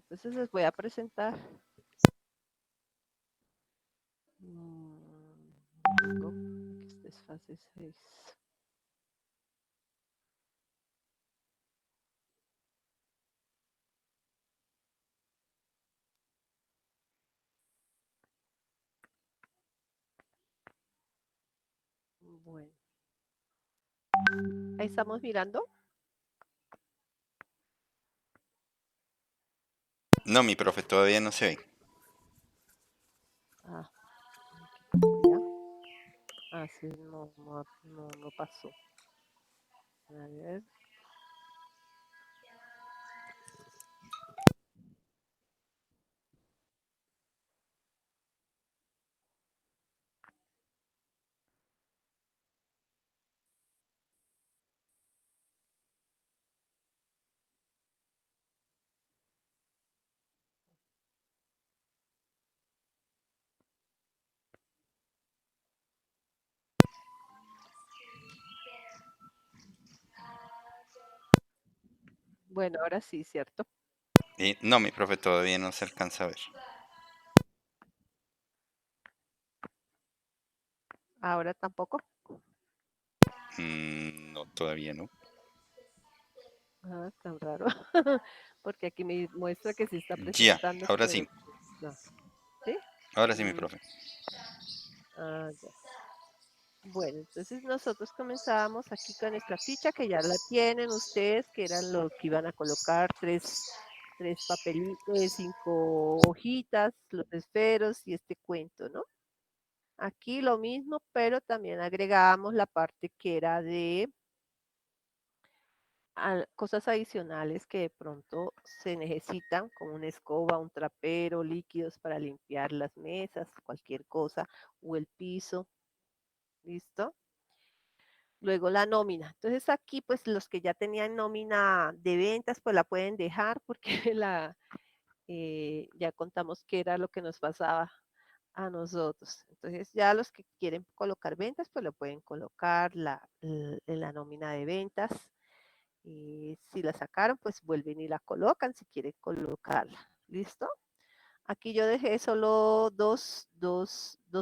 entonces les voy a presentar. Luego, esta es fase 6. Bueno, ahí estamos mirando. No, mi profe, todavía no se ve. Ah, ¿qué pasaría? Ah, sí, no pasó. A ver. Bueno, ahora sí, ¿cierto? No, mi profe, todavía no se alcanza a ver. Ahora tampoco. No, todavía no. Ah, tan raro. Porque aquí me muestra que se está Ya, presentando, ahora pero sí. no. ¿Sí? Ahora sí, mi Mm, profe. ya. Bueno, entonces nosotros comenzábamos aquí con nuestra ficha que ya la tienen ustedes, que eran los que iban a colocar tres papelitos, 5 hojitas, los esferos y este cuento, ¿no? Aquí lo mismo, pero también agregábamos la parte que era de cosas adicionales que de pronto se necesitan, como una escoba, un trapero, líquidos para limpiar las mesas, cualquier cosa, o el piso, ¿listo? Luego la nómina. Entonces aquí, pues los que ya tenían nómina de ventas, pues la pueden dejar porque ya contamos qué era lo que nos pasaba a nosotros. Entonces ya los que quieren colocar ventas, pues lo pueden colocar en la nómina de ventas. Y si la sacaron, pues vuelven y la colocan si quieren colocarla. ¿Listo? Aquí yo dejé solo dos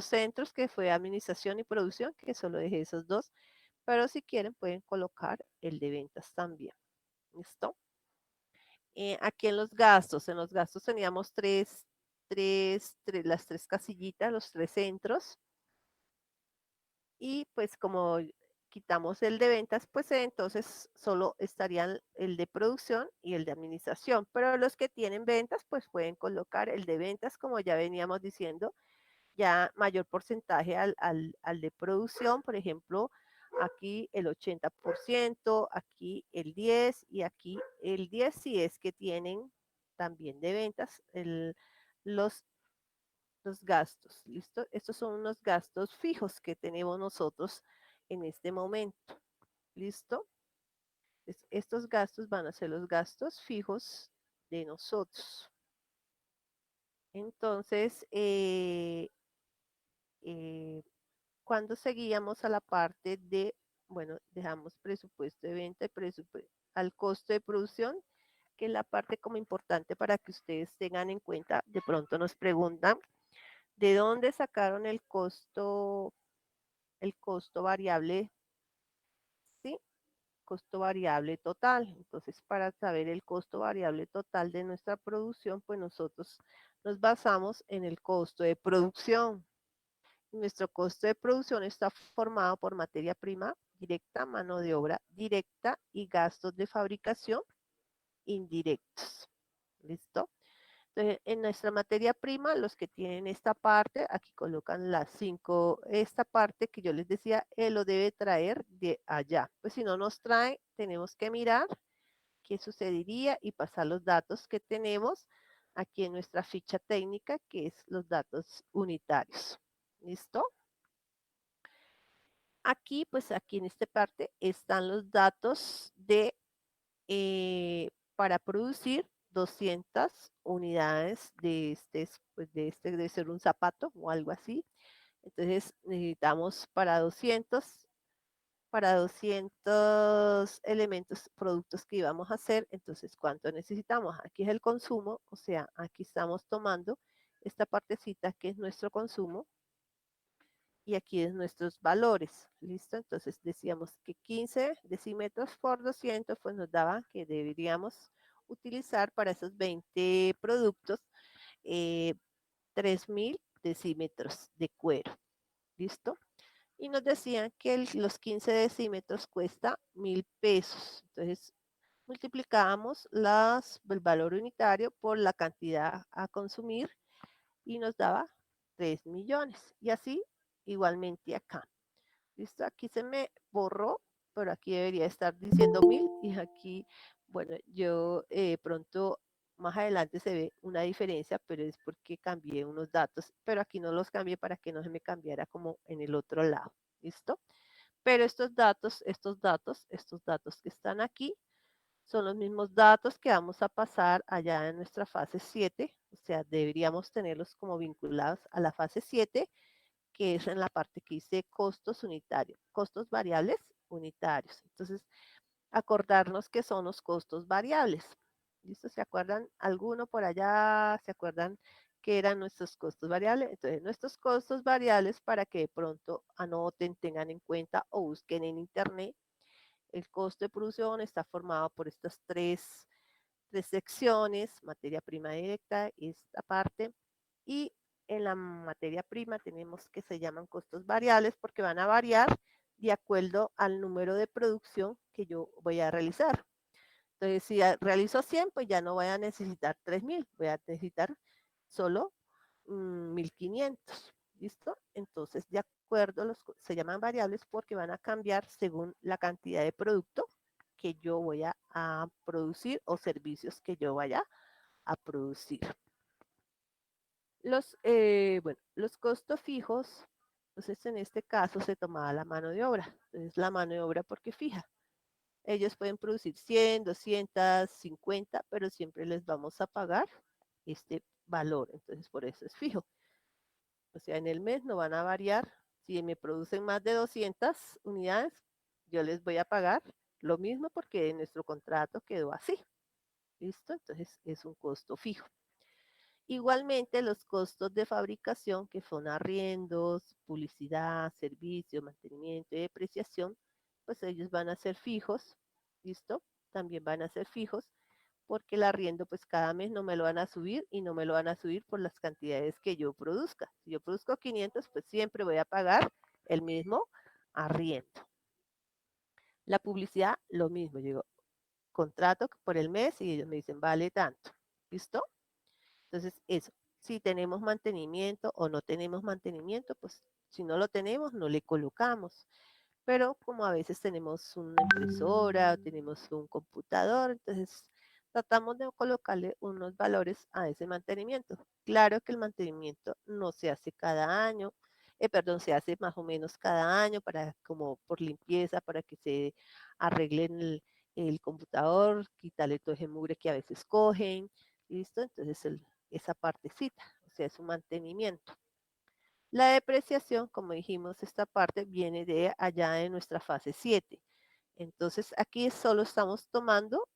centros, que fue administración y producción, que solo dejé esos dos. Pero si quieren, pueden colocar el de ventas también. ¿Listo? Aquí en los gastos teníamos las tres casillitas, los tres centros. Y pues como quitamos el de ventas, pues entonces solo estarían el de producción y el de administración. Pero los que tienen ventas, pues pueden colocar el de ventas, como ya veníamos diciendo, ya mayor porcentaje al de producción, por ejemplo, aquí el 80%, aquí el 10% y aquí el 10% si es que tienen también de ventas los, los gastos, ¿listo? Estos son unos gastos fijos que tenemos nosotros en este momento, ¿listo? Estos gastos van a ser los gastos fijos de nosotros. Entonces, cuando seguíamos a la parte de, bueno, dejamos presupuesto de venta, al costo de producción, que es la parte como importante para que ustedes tengan en cuenta. De pronto nos preguntan, ¿de dónde sacaron el costo variable? ¿Sí? Costo variable total. Entonces, para saber el costo variable total de nuestra producción, pues nosotros nos basamos en el costo de producción. Nuestro costo de producción está formado por materia prima directa, mano de obra directa y gastos de fabricación indirectos. ¿Listo? Entonces, en nuestra materia prima, los que tienen esta parte, aquí colocan las 5, esta parte que yo les decía, él lo debe traer de allá. Pues si no nos trae, tenemos que mirar qué sucedería y pasar los datos que tenemos aquí en nuestra ficha técnica, que es los datos unitarios. ¿Listo? Aquí, pues aquí en esta parte están los datos para producir 200 unidades pues debe ser un zapato o algo así. Entonces necesitamos para 200 para 200 elementos, productos que íbamos a hacer. Entonces, ¿cuánto necesitamos? Aquí es el consumo, o sea, aquí estamos tomando esta partecita que es nuestro consumo y aquí es nuestros valores. ¿Listo? Entonces decíamos que 15 decímetros por 200 pues nos daba que deberíamos utilizar para esos 20 productos 3000 decímetros de cuero. ¿Listo? Y nos decían que los 15 decímetros cuesta 1000 pesos. Entonces multiplicábamos el valor unitario por la cantidad a consumir y nos daba 3 millones. Y así igualmente acá. ¿Listo? Aquí se me borró, pero aquí debería estar diciendo 1000 y aquí, bueno, yo pronto más adelante se ve una diferencia, pero es porque cambié unos datos, pero aquí no los cambié para que no se me cambiara como en el otro lado. ¿Listo? Pero estos datos que están aquí son los mismos datos que vamos a pasar allá en nuestra fase 7, o sea, deberíamos tenerlos como vinculados a la fase 7 que es en la parte que dice costos unitarios, costos variables unitarios. Entonces, acordarnos que son los costos variables. ¿Listo? ¿Se acuerdan? ¿Alguno por allá se acuerdan que eran nuestros costos variables? Entonces, nuestros costos variables para que de pronto anoten, tengan en cuenta o busquen en internet. El costo de producción está formado por estas tres secciones, materia prima directa, esta parte, y en la materia prima tenemos que se llaman costos variables porque van a variar de acuerdo al número de producción que yo voy a realizar. Entonces, si realizo 100, pues ya no voy a necesitar 3000, voy a necesitar solo 1500. ¿Listo? Entonces, de acuerdo, se llaman variables porque van a cambiar según la cantidad de producto que yo voy a producir o servicios que yo vaya a producir. Los costos fijos, entonces en este caso se tomaba la mano de obra. Entonces la mano de obra porque fija. Ellos pueden producir 100, 250, pero siempre les vamos a pagar este valor. Entonces por eso es fijo. O sea, en el mes no van a variar. Si me producen más de 200 unidades, yo les voy a pagar lo mismo porque en nuestro contrato quedó así. ¿Listo? Entonces es un costo fijo. Igualmente, los costos de fabricación, que son arriendos, publicidad, servicio, mantenimiento y depreciación, pues ellos van a ser fijos, ¿listo? También van a ser fijos, porque el arriendo, pues cada mes no me lo van a subir y no me lo van a subir por las cantidades que yo produzca. Si yo produzco 500, pues siempre voy a pagar el mismo arriendo. La publicidad, lo mismo. Yo digo, contrato por el mes y ellos me dicen, vale tanto, ¿listo? Entonces, eso, si tenemos mantenimiento o no tenemos mantenimiento, pues si no lo tenemos, no le colocamos. Pero como a veces tenemos una impresora, tenemos un computador, entonces tratamos de colocarle unos valores a ese mantenimiento. Claro que el mantenimiento no se hace cada año, perdón, se hace más o menos cada año para como por limpieza, para que se arreglen el computador, quitarle todo ese mugre que a veces cogen, ¿listo? Entonces esa partecita, o sea, es un mantenimiento. La depreciación, como dijimos, esta parte viene de allá de nuestra fase 7. Entonces aquí solo estamos tomando,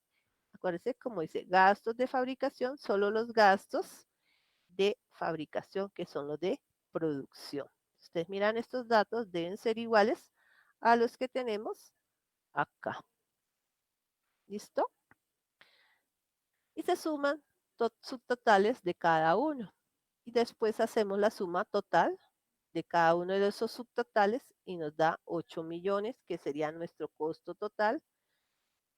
acuérdense, como dice, gastos de fabricación, solo los gastos de fabricación que son los de producción. Ustedes miran estos datos, deben ser iguales a los que tenemos acá. ¿Listo? Y se suman subtotales de cada uno. Y después hacemos la suma total de cada uno de esos subtotales y nos da 8 millones, que sería nuestro costo total,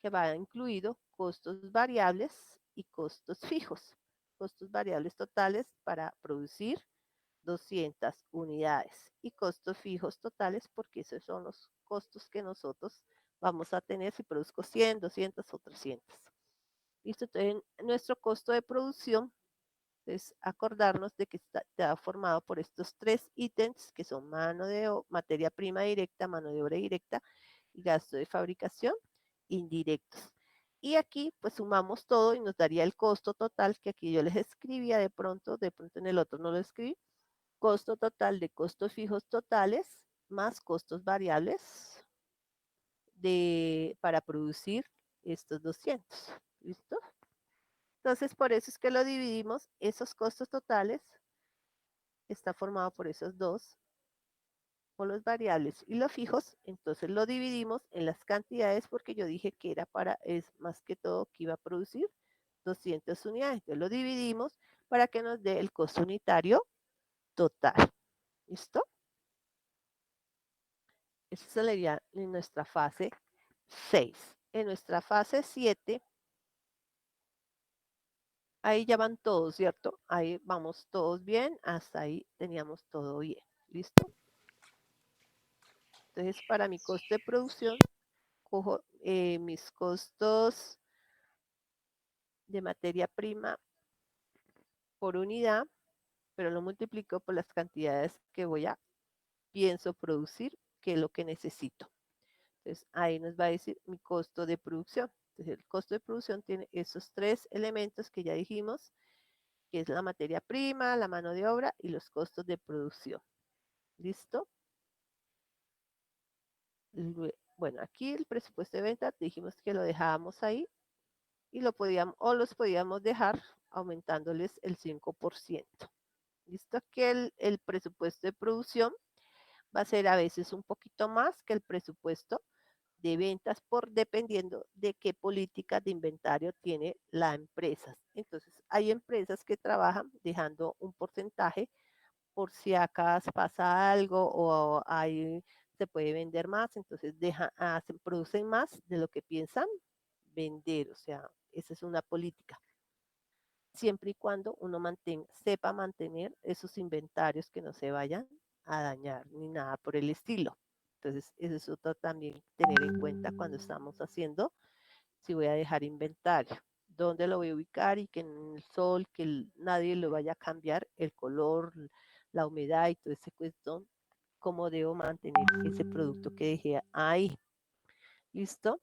que va incluido costos variables y costos fijos. Costos variables totales para producir 200 unidades y costos fijos totales porque esos son los costos que nosotros vamos a tener si produzco 100, 200 o 300. ¿Listo? Entonces, nuestro costo de producción es acordarnos de que está formado por estos tres ítems que son materia prima directa, mano de obra directa y gasto de fabricación indirectos. Y aquí pues sumamos todo y nos daría el costo total que aquí yo les escribía de pronto en el otro no lo escribí. Costo total de costos fijos totales más costos variables para producir estos 200. ¿Listo? Entonces, por eso es que lo dividimos, esos costos totales está formado por esos dos, por los variables y los fijos, entonces lo dividimos en las cantidades porque yo dije que era es más que todo que iba a producir 200 unidades. Entonces lo dividimos para que nos dé el costo unitario total. ¿Listo? Eso sería en nuestra fase 6. En nuestra fase 7, ahí ya van todos, ¿cierto? Ahí vamos todos bien, hasta ahí teníamos todo bien. ¿Listo? Entonces, para mi costo de producción, cojo mis costos de materia prima por unidad, pero lo multiplico por las cantidades que pienso producir, que es lo que necesito. Entonces, ahí nos va a decir mi costo de producción. Entonces, el costo de producción tiene esos tres elementos que ya dijimos, que es la materia prima, la mano de obra y los costos de producción. ¿Listo? Bueno, aquí el presupuesto de venta dijimos que lo dejábamos ahí y los podíamos dejar aumentándoles el 5%. ¿Listo? Que el presupuesto de producción va a ser a veces un poquito más que el presupuesto de ventas dependiendo de qué política de inventario tiene la empresa. Entonces, hay empresas que trabajan dejando un porcentaje por si acaso pasa algo o se puede vender más, entonces producen más de lo que piensan vender, o sea, esa es una política. Siempre y cuando uno sepa mantener esos inventarios que no se vayan a dañar ni nada por el estilo. Entonces, eso es otro también tener en cuenta cuando estamos haciendo, si voy a dejar inventario, dónde lo voy a ubicar y que en el sol, nadie lo vaya a cambiar el color, la humedad y todo ese cuestión, cómo debo mantener ese producto que dejé ahí. ¿Listo?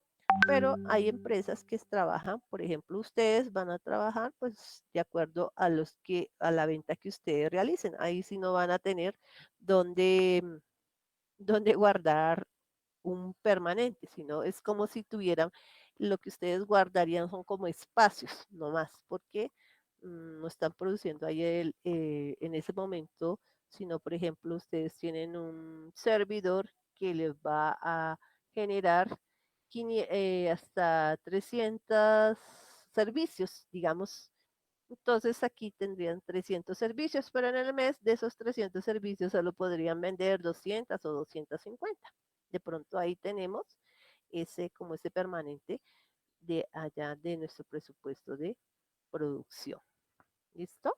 Pero hay empresas que trabajan, por ejemplo, ustedes van a trabajar pues de acuerdo a la venta que ustedes realicen. Ahí sí no van a tener donde, donde guardar un permanente, sino es como si tuvieran lo que ustedes guardarían son como espacios, no más, porque no están produciendo ahí en ese momento, sino por ejemplo ustedes tienen un servidor que les va a generar hasta 300 servicios, digamos. Entonces aquí tendrían 300 servicios, pero en el mes de esos 300 servicios solo podrían vender 200 o 250. De pronto ahí tenemos como ese permanente de allá de nuestro presupuesto de producción. ¿Listo?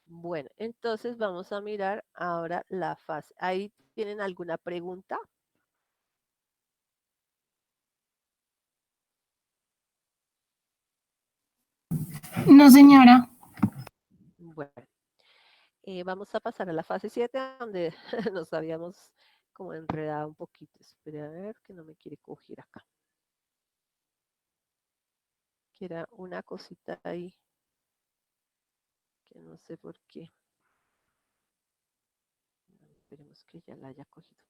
Bueno, entonces vamos a mirar ahora la fase. ¿Ahí tienen alguna pregunta? No, señora. Bueno, vamos a pasar a la fase 7, donde nos habíamos como enredado un poquito. Espera a ver que no me quiere coger acá. Que era una cosita ahí que no sé por qué. Esperemos que ya la haya cogido.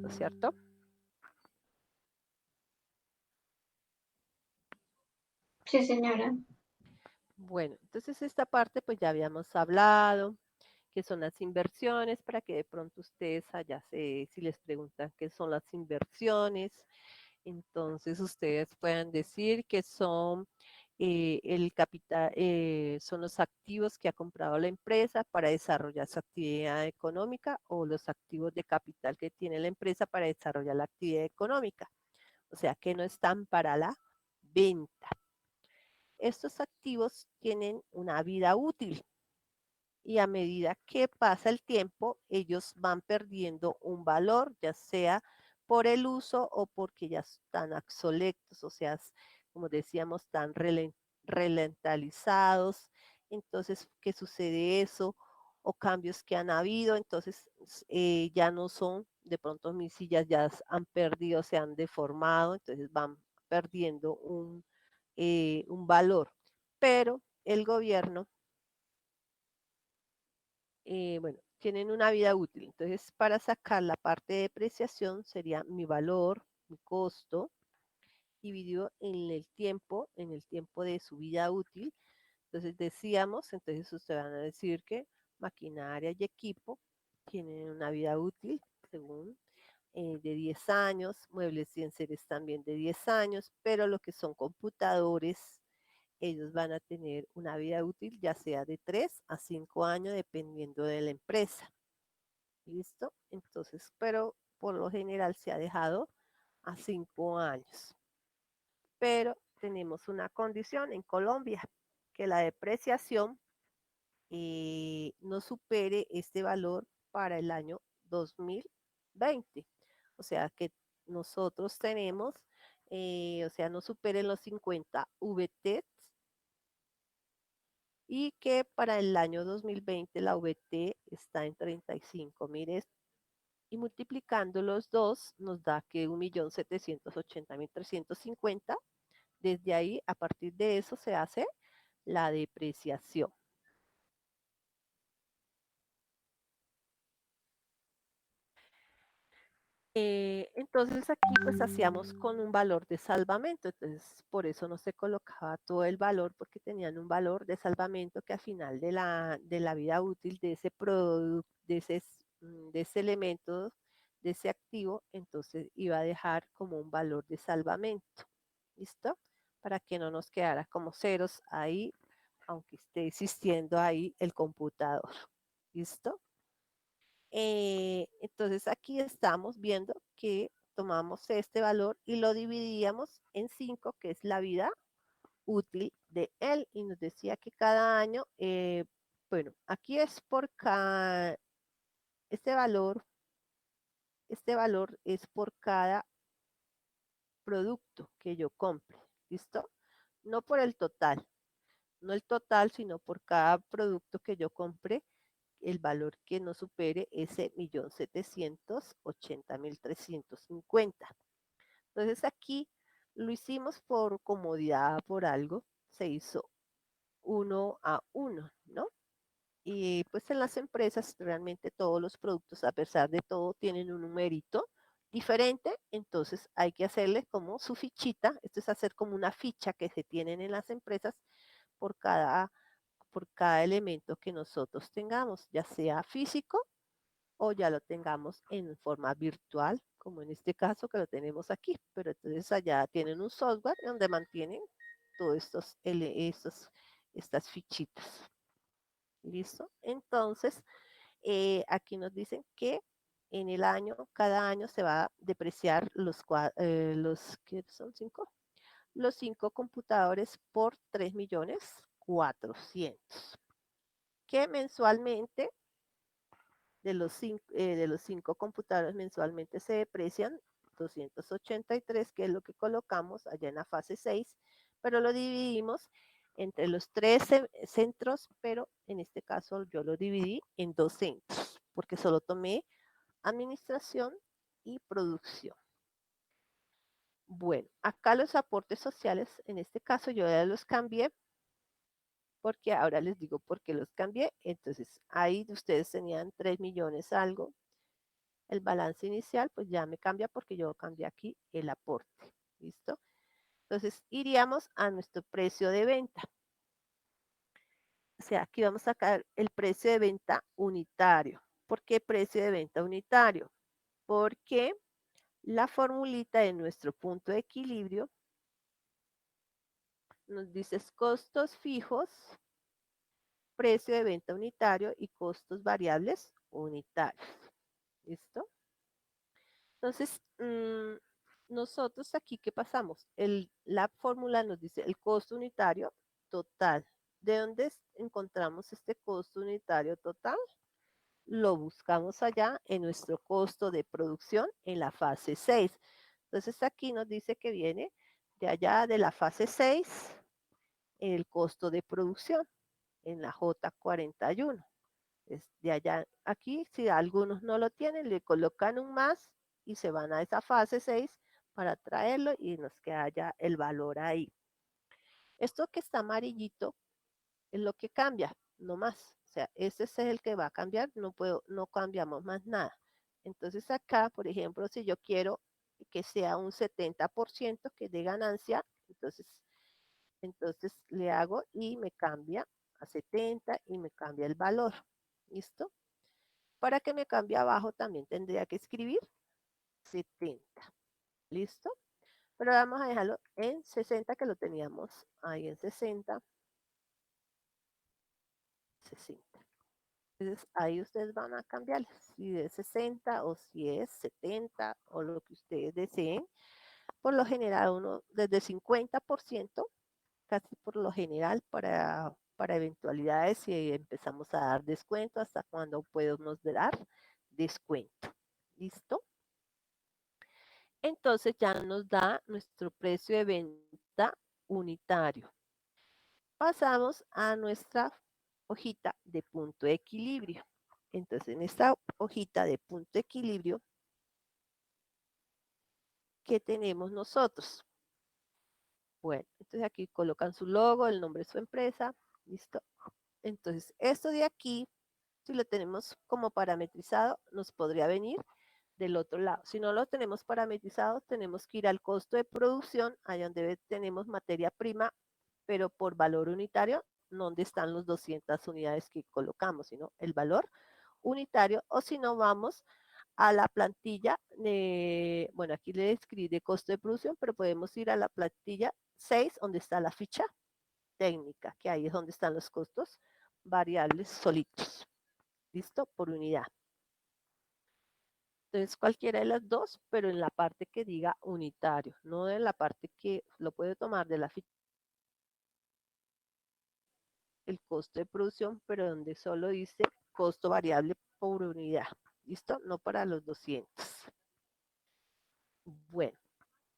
¿Cierto? Sí, señora. Bueno, entonces esta parte pues ya habíamos hablado, que son las inversiones, para que de pronto ustedes allá si les preguntan qué son las inversiones, entonces ustedes puedan decir que son el capital, son los activos que ha comprado la empresa para desarrollar su actividad económica o los activos de capital que tiene la empresa para desarrollar la actividad económica. O sea, que no están para la venta. Estos activos tienen una vida útil y a medida que pasa el tiempo, ellos van perdiendo un valor, ya sea por el uso o porque ya están obsoletos, o sea, como decíamos, están relentalizados. Entonces, ¿qué sucede eso? O cambios que han habido, entonces ya no son, de pronto mis sillas ya han perdido, se han deformado, entonces van perdiendo un valor. Pero el gobierno, bueno, tienen una vida útil. Entonces, para sacar la parte de depreciación sería mi valor, mi costo, dividido en el tiempo de su vida útil. Entonces decíamos, entonces ustedes van a decir que maquinaria y equipo tienen una vida útil según de 10 años, muebles y enseres también de 10 años, pero lo que son computadores, ellos van a tener una vida útil ya sea de 3 a 5 años dependiendo de la empresa. ¿Listo? Entonces, pero por lo general se ha dejado a 5 años. Pero tenemos una condición en Colombia, que la depreciación no supere este valor para el año 2020. O sea que nosotros tenemos, o sea, no superen los 50 VT y que para el año 2020 la VT está en 35. Mire, y multiplicando los dos nos da que 1.780.350. Desde ahí, a partir de eso se hace la depreciación. Entonces aquí pues hacíamos con un valor de salvamento, entonces por eso no se colocaba todo el valor porque tenían un valor de salvamento que al final de la vida útil de ese producto, de ese elemento, de ese activo, entonces iba a dejar como un valor de salvamento, ¿listo? Para que no nos quedara como ceros ahí, aunque esté existiendo ahí el computador, ¿listo? Entonces aquí estamos viendo que tomamos este valor y lo dividíamos en 5, que es la vida útil de él. Y nos decía que cada año, bueno, aquí es por cada, este valor es por cada producto que yo compre. ¿Listo? No por el total, no el total, sino por cada producto que yo compre el valor que no supere ese 1.780.350. Entonces aquí lo hicimos por comodidad, por algo, se hizo 1 a 1, ¿no? Y pues en las empresas realmente todos los productos, a pesar de todo, tienen un numerito diferente, entonces hay que hacerle como su fichita, esto es hacer como una ficha que se tienen en las empresas por por cada elemento que nosotros tengamos, ya sea físico o ya lo tengamos en forma virtual, como en este caso que lo tenemos aquí. Pero entonces allá tienen un software donde mantienen todos estas fichitas. ¿Listo? Entonces, aquí nos dicen que en el año, cada año se va a depreciar ¿qué son 5? Los 5 computadores por 3.400.000, que mensualmente de los 5 computadores mensualmente se deprecian 283, que es lo que colocamos allá en la fase 6, pero lo dividimos entre los 3 centros, pero en este caso yo lo dividí en 2 centros, porque solo tomé administración y producción. Bueno, acá los aportes sociales, en este caso yo ya los cambié, porque ahora les digo por qué los cambié. Entonces, ahí ustedes tenían 3 millones algo. El balance inicial, pues ya me cambia porque yo cambié aquí el aporte. ¿Listo? Entonces, iríamos a nuestro precio de venta. O sea, aquí vamos a sacar el precio de venta unitario. ¿Por qué precio de venta unitario? Porque la formulita de nuestro punto de equilibrio nos dice costos fijos, precio de venta unitario y costos variables unitarios. ¿Listo? Entonces, nosotros aquí, ¿qué pasamos? La fórmula nos dice el costo unitario total. ¿De dónde encontramos este costo unitario total? lo buscamos allá en nuestro costo de producción en la fase 6. Entonces aquí nos dice que viene de allá de la fase 6 el costo de producción en la J41. Es de allá, aquí si algunos no lo tienen, le colocan un más y se van a esa fase 6 para traerlo y nos queda ya el valor ahí. Esto que está amarillito es lo que cambia, no más. O sea, ese es el que va a cambiar, no cambiamos más nada. Entonces acá, por ejemplo, si yo quiero que sea un 70% que dé ganancia, entonces le hago y me cambia a 70 y me cambia el valor. ¿Listo? Para que me cambie abajo también tendría que escribir 70. ¿Listo? Pero vamos a dejarlo en 60 que lo teníamos ahí en 60. 60. Entonces ahí ustedes van a cambiar si es 60 o si es 70 o lo que ustedes deseen. Por lo general uno desde 50%, casi por lo general para eventualidades si empezamos a dar descuento, hasta cuando podemos dar descuento. ¿Listo? Entonces ya nos da nuestro precio de venta unitario. Pasamos a nuestra hojita de punto de equilibrio. Entonces en esta hojita de punto de equilibrio, ¿qué tenemos nosotros? Bueno, entonces aquí colocan su logo, el nombre de su empresa, listo. Entonces esto de aquí, si lo tenemos como parametrizado, nos podría venir del otro lado. Si no lo tenemos parametrizado, tenemos que ir al costo de producción, allá donde tenemos materia prima, pero por valor unitario, no donde están los 200 unidades que colocamos, sino el valor unitario, o si no vamos a la plantilla, bueno, aquí le escribí de costo de producción, pero podemos ir a la plantilla 6, donde está la ficha técnica, que ahí es donde están los costos variables solitos. ¿Listo? Por unidad. Entonces cualquiera de las dos, pero en la parte que diga unitario, no en la parte que lo puede tomar de la ficha, el costo de producción, pero donde solo dice costo variable por unidad. ¿Listo? No para los 200. Bueno,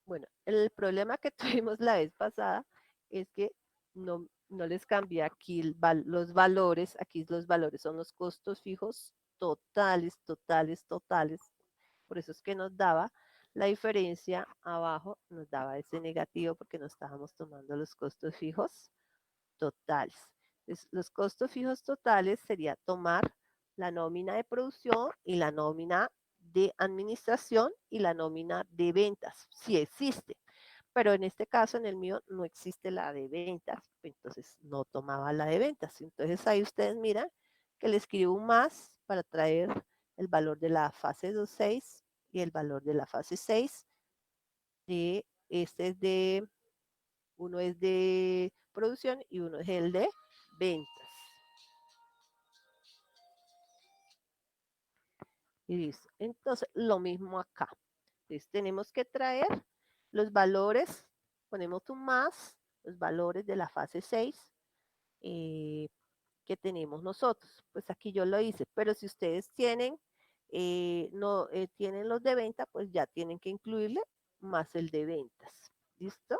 bueno, el problema que tuvimos la vez pasada es que no les cambié aquí los valores, aquí los valores son los costos fijos totales, totales, totales. Por eso es que nos daba la diferencia abajo, nos daba ese negativo porque no estábamos tomando los costos fijos totales. Entonces, los costos fijos totales sería tomar la nómina de producción y la nómina de administración y la nómina de ventas, si existe. Pero en este caso, en el mío, no existe la de ventas, entonces no tomaba la de ventas. Entonces ahí ustedes miran que le escribo un más para traer el valor de la fase 2.6 y el valor de la fase 6. Este es de, uno es de producción y uno es el de ventas. Y listo. Entonces, lo mismo acá. Entonces, tenemos que traer los valores, ponemos un más, los valores de la fase 6 que tenemos nosotros. Pues aquí yo lo hice, pero si ustedes tienen, no tienen los de venta, pues ya tienen que incluirle más el de ventas. ¿Listo?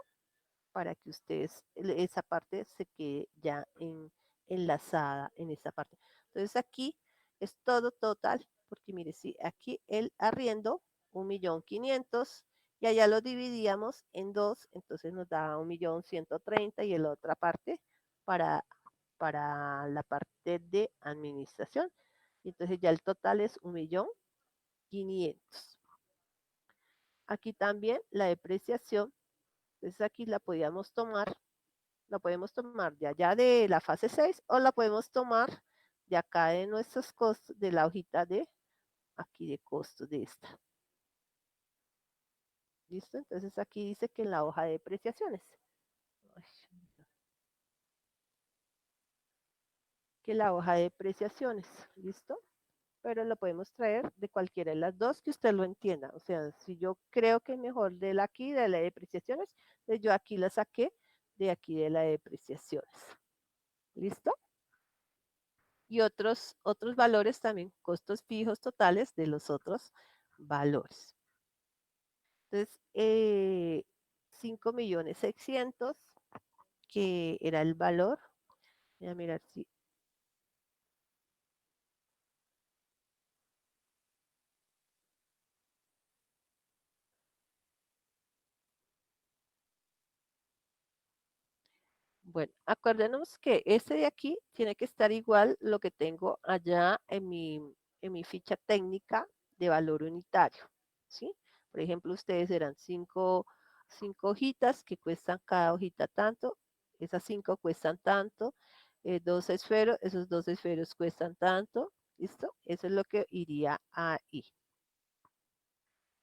Para que ustedes, esa parte se quede ya enlazada en esa parte. Entonces aquí es todo total, porque mire, si aquí el arriendo, 1.500.000, y allá lo dividíamos en dos, entonces nos da 1.130.000 y en la otra parte para, para la parte de administración. Y entonces ya el total es 1.500.000. Aquí también la depreciación, entonces aquí la podemos tomar de allá de la fase 6 o la podemos tomar de acá de nuestros costos, de la hojita de aquí de costos de esta. ¿Listo? Entonces aquí dice que en la hoja de depreciaciones. Que la hoja de depreciaciones. ¿Listo? Pero lo podemos traer de cualquiera de las dos que usted lo entienda. O sea, si yo creo que es mejor de la aquí, de la de depreciaciones, pues yo aquí la saqué de aquí de la de depreciaciones. ¿Listo? y otros valores también, costos fijos totales de los otros valores. Entonces, 5.600.000, que era el valor. Voy a mirar si... Bueno, acuérdenos que este de aquí tiene que estar igual lo que tengo allá en mi ficha técnica de valor unitario, ¿sí? Por ejemplo, ustedes eran cinco hojitas que cuestan cada hojita tanto, esas 5 cuestan tanto, 2 esferos, esos 2 esferos cuestan tanto, ¿listo? Eso es lo que iría ahí.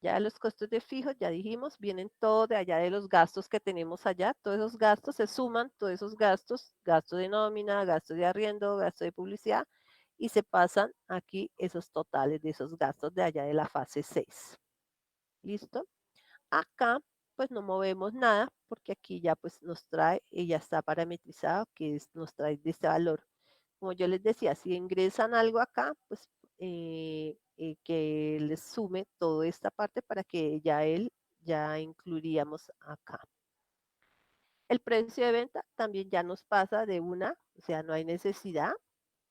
Ya los costos de fijos, ya dijimos, vienen todo de allá de los gastos que tenemos allá. Todos esos gastos se suman, todos esos gastos, gasto de nómina, gasto de arriendo, gasto de publicidad, y se pasan aquí esos totales de esos gastos de allá de la fase 6. ¿Listo? Acá pues no movemos nada porque aquí ya pues nos trae, y ya está parametrizado, nos trae de este valor. Como yo les decía, si ingresan algo acá, pues que les sume toda esta parte para que ya incluiríamos acá. El precio de venta también ya nos pasa de una, o sea, no hay necesidad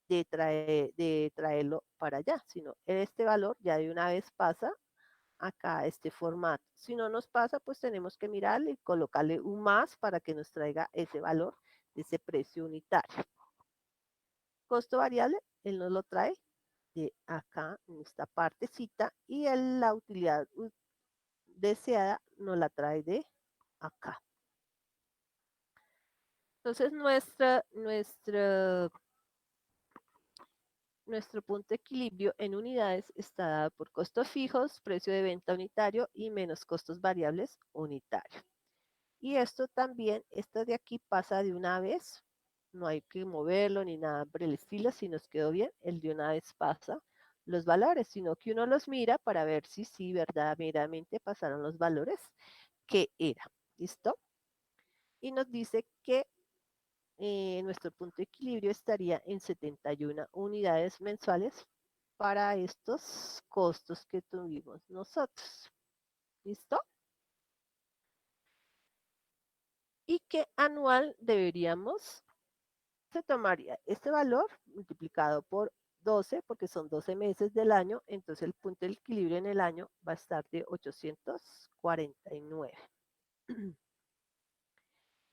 de traerlo para allá, sino este valor ya de una vez pasa acá a este formato. Si no nos pasa, pues tenemos que mirarle y colocarle un más para que nos traiga ese valor de ese precio unitario. Costo variable, él nos lo trae de acá en esta partecita, y la utilidad deseada nos la trae de acá. Entonces nuestro punto de equilibrio en unidades está dado por costos fijos, precio de venta unitario y menos costos variables unitarios. Y esto también, esto de aquí pasa de una vez, no hay que moverlo ni nada por el estilo. Si nos quedó bien, el de una vez pasa los valores, sino que uno los mira para ver si sí verdaderamente pasaron los valores que era. ¿Listo? Y nos dice que nuestro punto de equilibrio estaría en 71 unidades mensuales para estos costos que tuvimos nosotros. ¿Listo? Y que anual deberíamos, se tomaría este valor multiplicado por 12, porque son 12 meses del año, entonces el punto de equilibrio en el año va a estar de 849.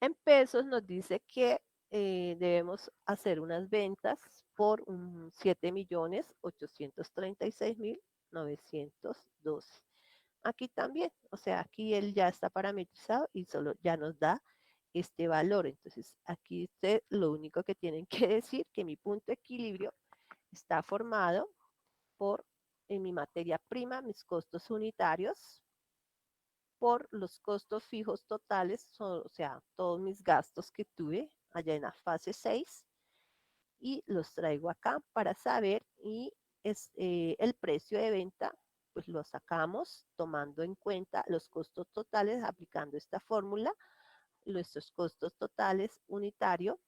En pesos nos dice que debemos hacer unas ventas por 7.836.912. Aquí también, o sea, aquí él ya está parametrizado y solo ya nos da este valor. Entonces, aquí usted lo único que tienen que decir que mi punto de equilibrio está formado por en mi materia prima, mis costos unitarios, por los costos fijos totales, o sea, todos mis gastos que tuve allá en la fase 6, y los traigo acá para saber, y el precio de venta, pues lo sacamos tomando en cuenta los costos totales, aplicando esta fórmula, nuestros costos totales unitario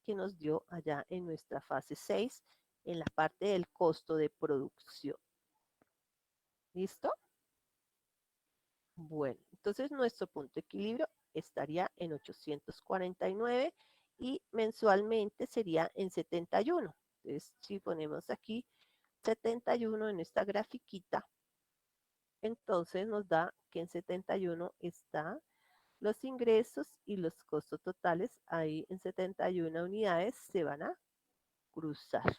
que nos dio allá en nuestra fase 6, en la parte del costo de producción. ¿Listo? Bueno, entonces nuestro punto de equilibrio estaría en 849 y mensualmente sería en 71. Entonces, si ponemos aquí 71 en esta grafiquita, entonces nos da que en 71 está los ingresos y los costos totales. Ahí en 71 unidades se van a cruzar.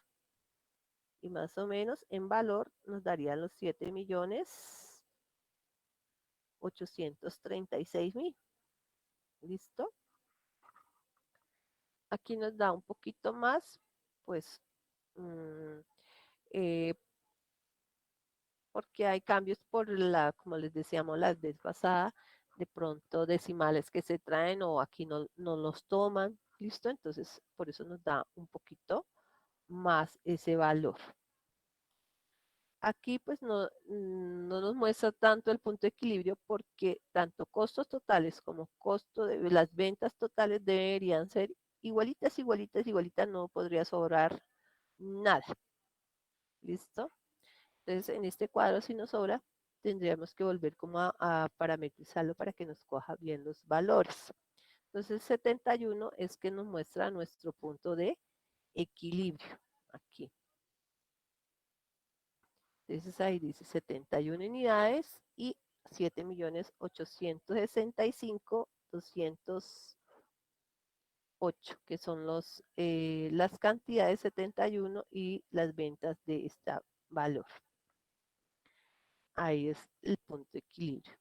Y más o menos en valor nos darían los 7.836.000. ¿Listo? Aquí nos da un poquito más, pues, eh, porque hay cambios por como les decíamos la vez pasada, de pronto decimales que se traen o aquí no los toman. ¿Listo? Entonces, por eso nos da un poquito más ese valor. Aquí pues no nos muestra tanto el punto de equilibrio, porque tanto costos totales como costo de las ventas totales deberían ser igualitas, igualitas, igualitas. No podría sobrar nada. ¿Listo? Entonces, en este cuadro, si nos sobra, tendríamos que volver como a parametrizarlo para que nos coja bien los valores. Entonces, 71 es que nos muestra nuestro punto de equilibrio. Aquí. Entonces, ahí dice 71 unidades y 7.865.208, que son las cantidades 71 y las ventas de este valor. Ahí es el punto de equilibrio.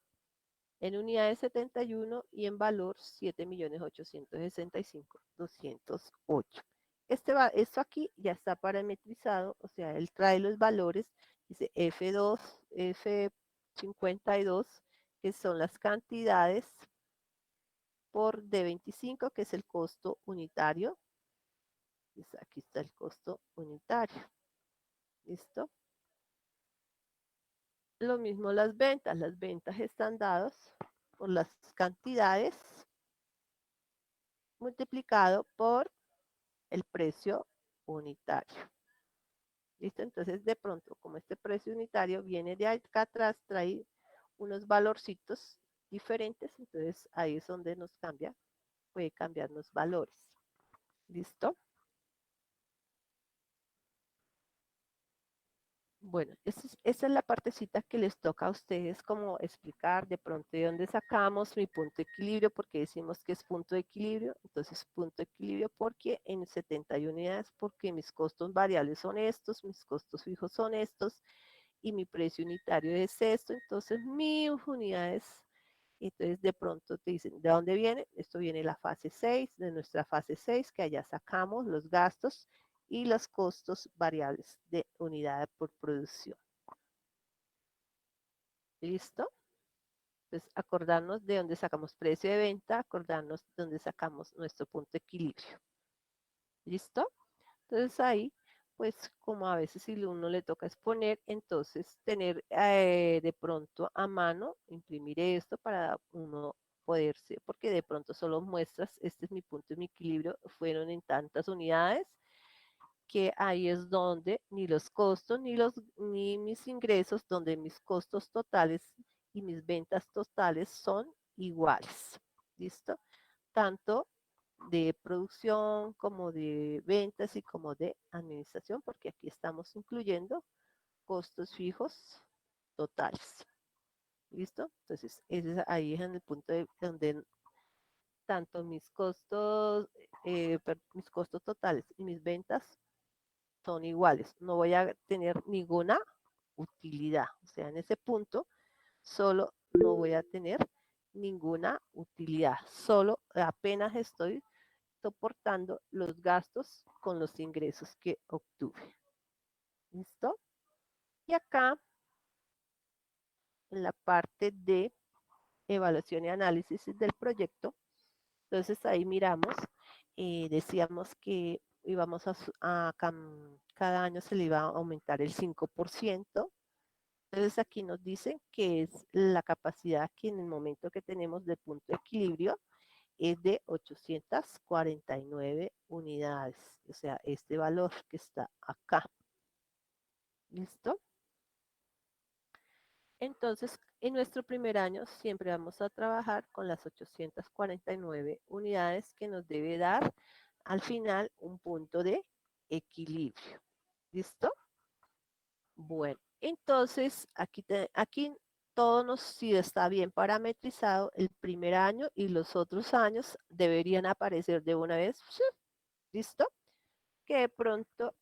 En unidades 71 y en valor 7.865.208. Esto aquí ya está parametrizado, o sea, él trae los valores, dice F2, F52, que son las cantidades por D25, que es el costo unitario. Aquí está el costo unitario. ¿Listo? Lo mismo las ventas están dadas por las cantidades multiplicado por el precio unitario. ¿Listo? Entonces, de pronto, como este precio unitario viene de acá atrás, trae unos valorcitos diferentes, entonces ahí es donde nos cambia, puede cambiar los valores. ¿Listo? Bueno, esa es la partecita que les toca a ustedes como explicar de pronto de dónde sacamos mi punto de equilibrio, porque decimos que es punto de equilibrio. Entonces, punto de equilibrio porque en 71 unidades, porque mis costos variables son estos, mis costos fijos son estos y mi precio unitario es esto. Entonces, mis unidades, entonces de pronto te dicen, ¿de dónde viene? Esto viene de la fase 6, de nuestra fase 6, que allá sacamos los gastos y los costos variables de unidad por producción. ¿Listo? Entonces, acordarnos de dónde sacamos precio de venta, acordarnos de dónde sacamos nuestro punto de equilibrio. ¿Listo? Entonces ahí, pues como a veces si uno le toca exponer, entonces tener de pronto a mano, imprimir esto para uno poderse, porque de pronto solo muestras, este es mi punto de mi equilibrio, fueron en tantas unidades, que ahí es donde ni los costos ni mis ingresos, donde mis costos totales y mis ventas totales son iguales. ¿Listo? Tanto de producción como de ventas y como de administración, porque aquí estamos incluyendo costos fijos totales. ¿Listo? Entonces, ese es ahí es en el punto de donde tanto mis costos totales y mis ventas son iguales. No voy a tener ninguna utilidad. O sea, en ese punto solo no voy a tener ninguna utilidad. Solo apenas estoy soportando los gastos con los ingresos que obtuve. ¿Listo? Y acá, en la parte de evaluación y análisis del proyecto, entonces ahí miramos, decíamos que íbamos cada año se le iba a aumentar el 5%. Entonces aquí nos dice que es la capacidad que en el momento que tenemos de punto de equilibrio es de 849 unidades. O sea, este valor que está acá. ¿Listo? Entonces, en nuestro primer año siempre vamos a trabajar con las 849 unidades que nos debe dar al final un punto de equilibrio. ¿Listo? Bueno, entonces aquí todo si está bien parametrizado, el primer año y los otros años deberían aparecer de una vez. ¡Sí! ¿Listo? Que de pronto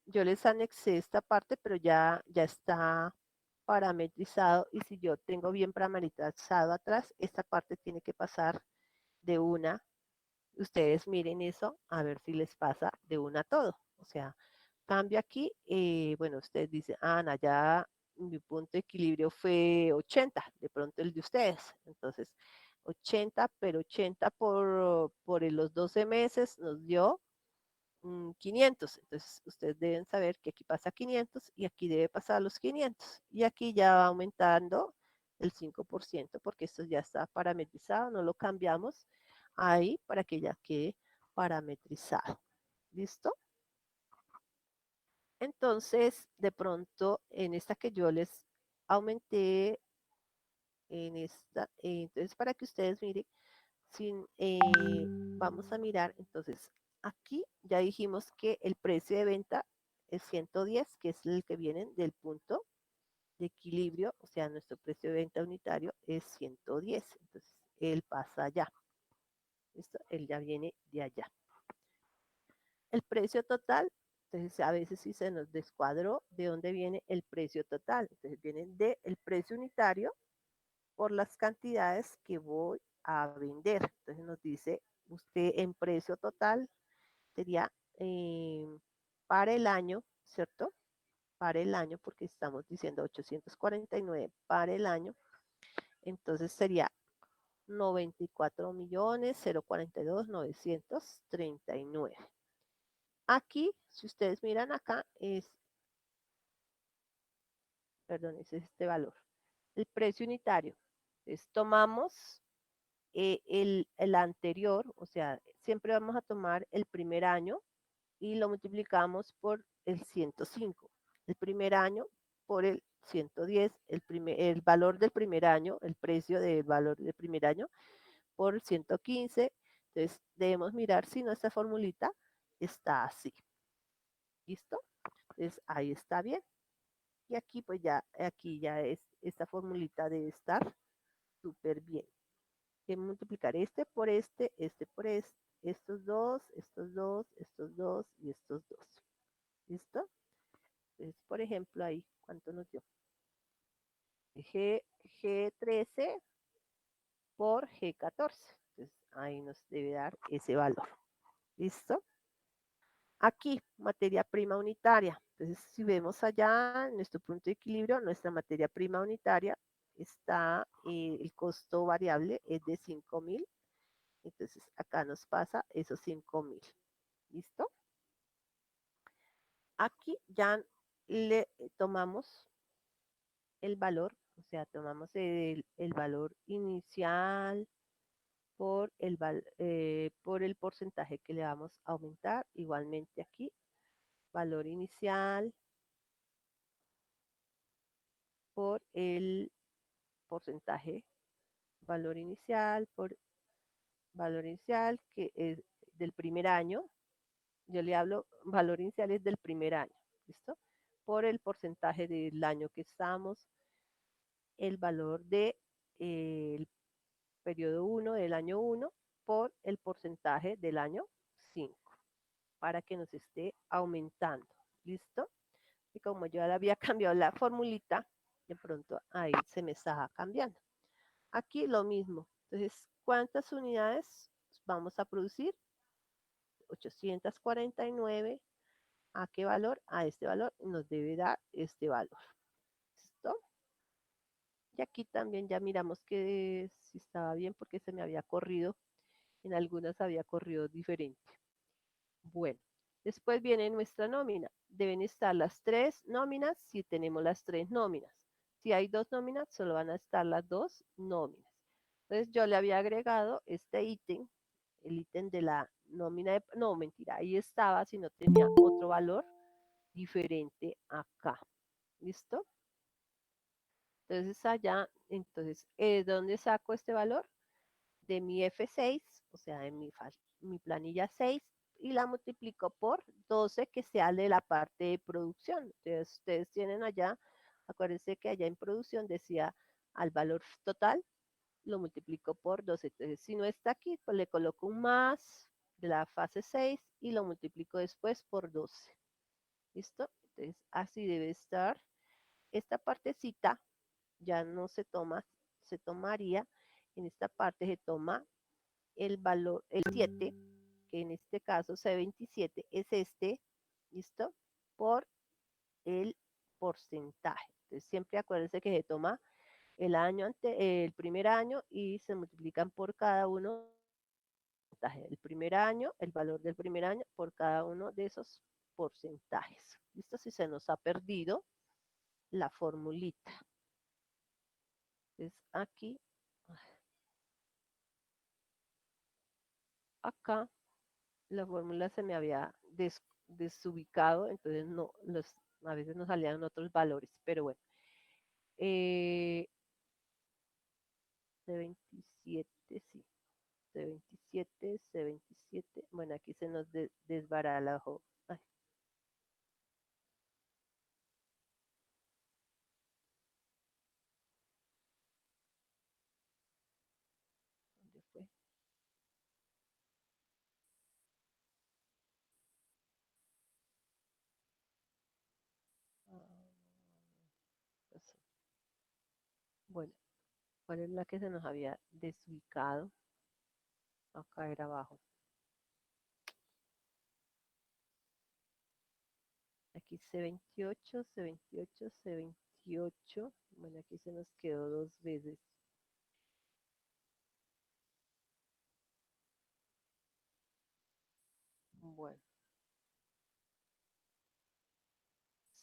yo les anexé esta parte, pero ya está parametrizado y si yo tengo bien parametrizado atrás, esta parte tiene que pasar de una. Ustedes miren eso, a ver si les pasa de una a todo. O sea, cambio aquí, bueno, ustedes dicen, Ana, ya mi punto de equilibrio fue 80, de pronto el de ustedes. Entonces, 80, pero 80 por los 12 meses nos dio 500. Entonces, ustedes deben saber que aquí pasa 500 y aquí debe pasar los 500. Y aquí ya va aumentando el 5% porque esto ya está parametrizado, no lo cambiamos ahí para que ya quede parametrizado. ¿Listo? Entonces, de pronto, en esta que yo les aumenté, en esta, entonces para que ustedes miren, vamos a mirar, entonces, aquí ya dijimos que el precio de venta es 110, que es el que viene del punto de equilibrio, o sea, nuestro precio de venta unitario es 110, entonces él pasa allá, ¿listo? Él ya viene de allá. El precio total, entonces a veces si se nos descuadró, ¿de dónde viene el precio total? Entonces viene del precio unitario por las cantidades que voy a vender. Entonces nos dice, usted en precio total sería para el año, ¿cierto? Para el año, porque estamos diciendo 849 para el año, entonces sería 94.042.939. Aquí, si ustedes miran acá, perdón, ese es este valor. El precio unitario. Entonces, tomamos el anterior, o sea, siempre vamos a tomar el primer año y lo multiplicamos por el 105. El primer año por el 110, el valor del primer año, el precio del valor del primer año por 115. Entonces, debemos mirar si nuestra formulita está así. ¿Listo? Entonces, ahí está bien. Y aquí pues ya, aquí ya es, esta formulita debe estar súper bien. Que multiplicar este por este, estos dos, estos dos, estos dos y estos dos. ¿Listo? Entonces, por ejemplo, ahí, ¿cuánto nos dio? G13 por G14. Entonces, ahí nos debe dar ese valor. ¿Listo? Aquí, materia prima unitaria. Entonces, si vemos allá en nuestro punto de equilibrio, nuestra materia prima unitaria está, el costo variable es de 5.000. Entonces, acá nos pasa esos 5.000. ¿Listo? Aquí ya le tomamos el valor, o sea, tomamos el valor inicial por el porcentaje que le vamos a aumentar. Igualmente aquí, valor inicial por el porcentaje, valor inicial por valor inicial que es del primer año. Yo le hablo, valor inicial es del primer año, ¿listo? Por el porcentaje del año que estamos, el valor de el periodo 1 del año 1 por el porcentaje del año 5 para que nos esté aumentando. ¿Listo? Y como yo ya le había cambiado la formulita, de pronto ahí se me estaba cambiando. Aquí lo mismo. Entonces, ¿cuántas unidades vamos a producir? 849. ¿A qué valor? A este valor nos debe dar este valor. ¿Listo? Y aquí también ya miramos que si estaba bien porque se me había corrido. En algunas había corrido diferente. Bueno, después viene nuestra nómina. Deben estar las tres nóminas si tenemos las tres nóminas. Si hay dos nóminas, solo van a estar las dos nóminas. Entonces yo le había agregado este ítem, el ítem de la nómina de... No, mentira, ahí estaba, si no tenía otro valor diferente acá. ¿Listo? Entonces allá, entonces, ¿de dónde saco este valor? De mi F6, o sea, de mi planilla 6, y la multiplico por 12, que sea de la parte de producción. Entonces, ustedes tienen allá, acuérdense que allá en producción decía al valor total, lo multiplico por 12. Entonces, si no está aquí, pues le coloco un más de la fase 6 y lo multiplico después por 12. ¿Listo? Entonces, así debe estar. Esta partecita ya no se toma, se tomaría, en esta parte se toma el valor, el 7, que en este caso C27 es este, ¿listo? Por el porcentaje. Entonces siempre acuérdense que se toma el primer año y se multiplican por cada uno el primer año, el valor del primer año por cada uno de esos porcentajes. ¿Listo? Si se nos ha perdido la formulita. Entonces aquí, acá, la fórmula se me había desubicado, entonces no, a veces nos salían otros valores, pero bueno. Eh, C27, sí. C27, C27. Bueno, aquí se nos desbaralajó. Ay, ¿dónde fue? Ah, pues, bueno, ¿cuál es la que se nos había desubicado? Acá era abajo. Aquí C28, C28, C28. Bueno, aquí se nos quedó dos veces. Bueno,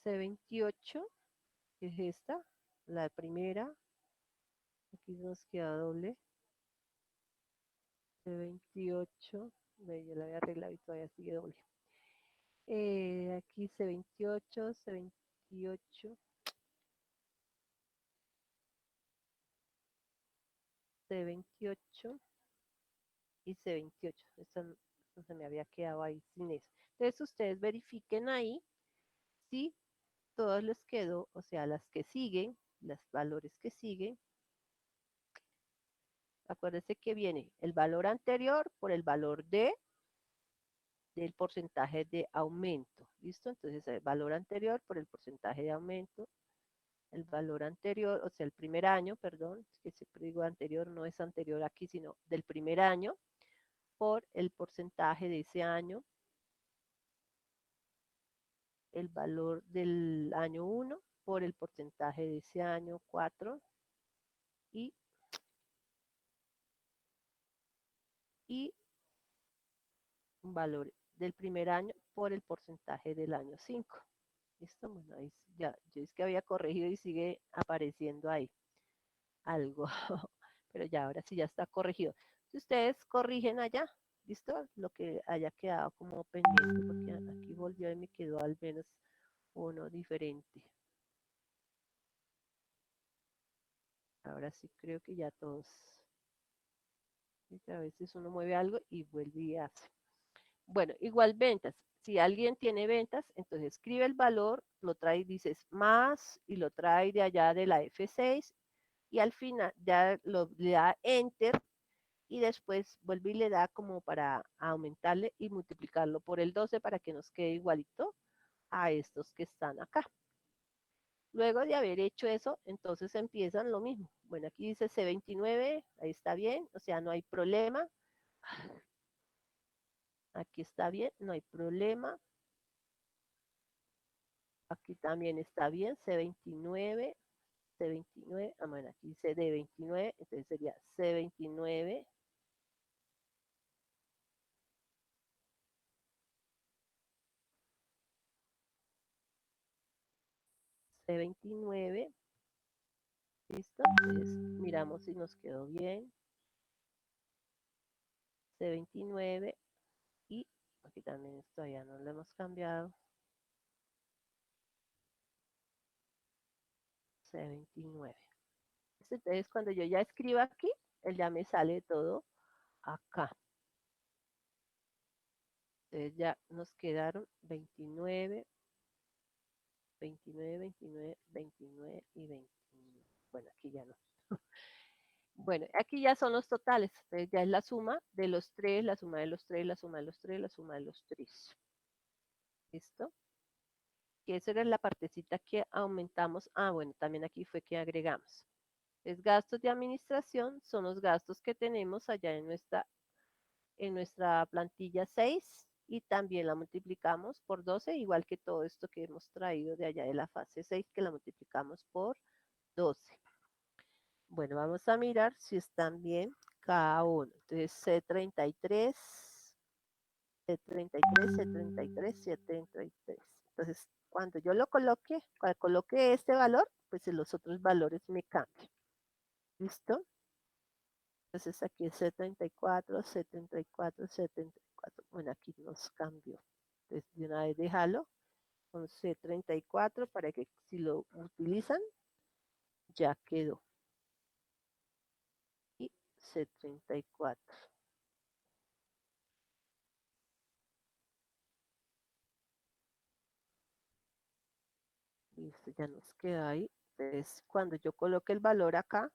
C28, que es esta, la primera. Aquí nos queda doble. C28. Ve, yo la había arreglado y todavía sigue doble. Aquí C28, C28, C28 y C28. Esto se me había quedado ahí sin eso. Entonces ustedes verifiquen ahí si todos les quedó, o sea, las que siguen, los valores que siguen. Acuérdense que viene el valor anterior por el valor del porcentaje de aumento. ¿Listo? Entonces el valor anterior por el porcentaje de aumento, el valor anterior, o sea, el primer año, perdón, que siempre digo anterior, no es anterior aquí, sino del primer año por el porcentaje de ese año, el valor del año 1 por el porcentaje de ese año 4 y, y un valor del primer año por el porcentaje del año 5. ¿Listo? Bueno, ahí ya, yo es que había corregido y sigue apareciendo ahí algo, pero ya ahora sí ya está corregido. Si ustedes corrigen allá, ¿listo? Lo que haya quedado como pendiente, porque aquí volvió y me quedó al menos uno diferente. Ahora sí creo que ya todos, a veces uno mueve algo y vuelve y hace. Bueno, igual ventas. Si alguien tiene ventas, entonces escribe el valor, lo trae, dices más y lo trae de allá de la F6 y al final ya le da enter y después vuelve y le da como para aumentarle y multiplicarlo por el 12 para que nos quede igualito a estos que están acá. Luego de haber hecho eso, entonces empiezan lo mismo. Bueno, aquí dice C29, ahí está bien, o sea, no hay problema. Aquí está bien, no hay problema. Aquí también está bien, C29, C29, bueno, aquí dice D29, entonces sería C29, C29, listo, entonces miramos si nos quedó bien, C29 y aquí también todavía no lo hemos cambiado, C29. Entonces cuando yo ya escribo aquí, él ya me sale todo acá. Entonces ya nos quedaron 29, 29, 29, 29 y 29. Bueno, aquí ya no. Bueno, aquí ya son los totales. Entonces ya es la suma de los tres, la suma de los tres, la suma de los tres, la suma de los tres. ¿Listo? Que esa era la partecita que aumentamos. Ah, bueno, también aquí fue que agregamos. Es gastos de administración, son los gastos que tenemos allá en nuestra plantilla 6 y también la multiplicamos por 12, igual que todo esto que hemos traído de allá de la fase 6, que la multiplicamos por 12. Bueno, vamos a mirar si están bien cada uno. Entonces, C33, C33, C33, C33. Entonces, cuando yo lo coloque, cuando coloque este valor, pues los otros valores me cambian. ¿Listo? Entonces aquí es C34, C34, C34. Bueno, aquí nos cambió. Entonces, de una vez déjalo con C34 para que si lo utilizan, ya quedó. Y C34. Listo, ya nos queda ahí. Entonces, cuando yo coloque el valor acá,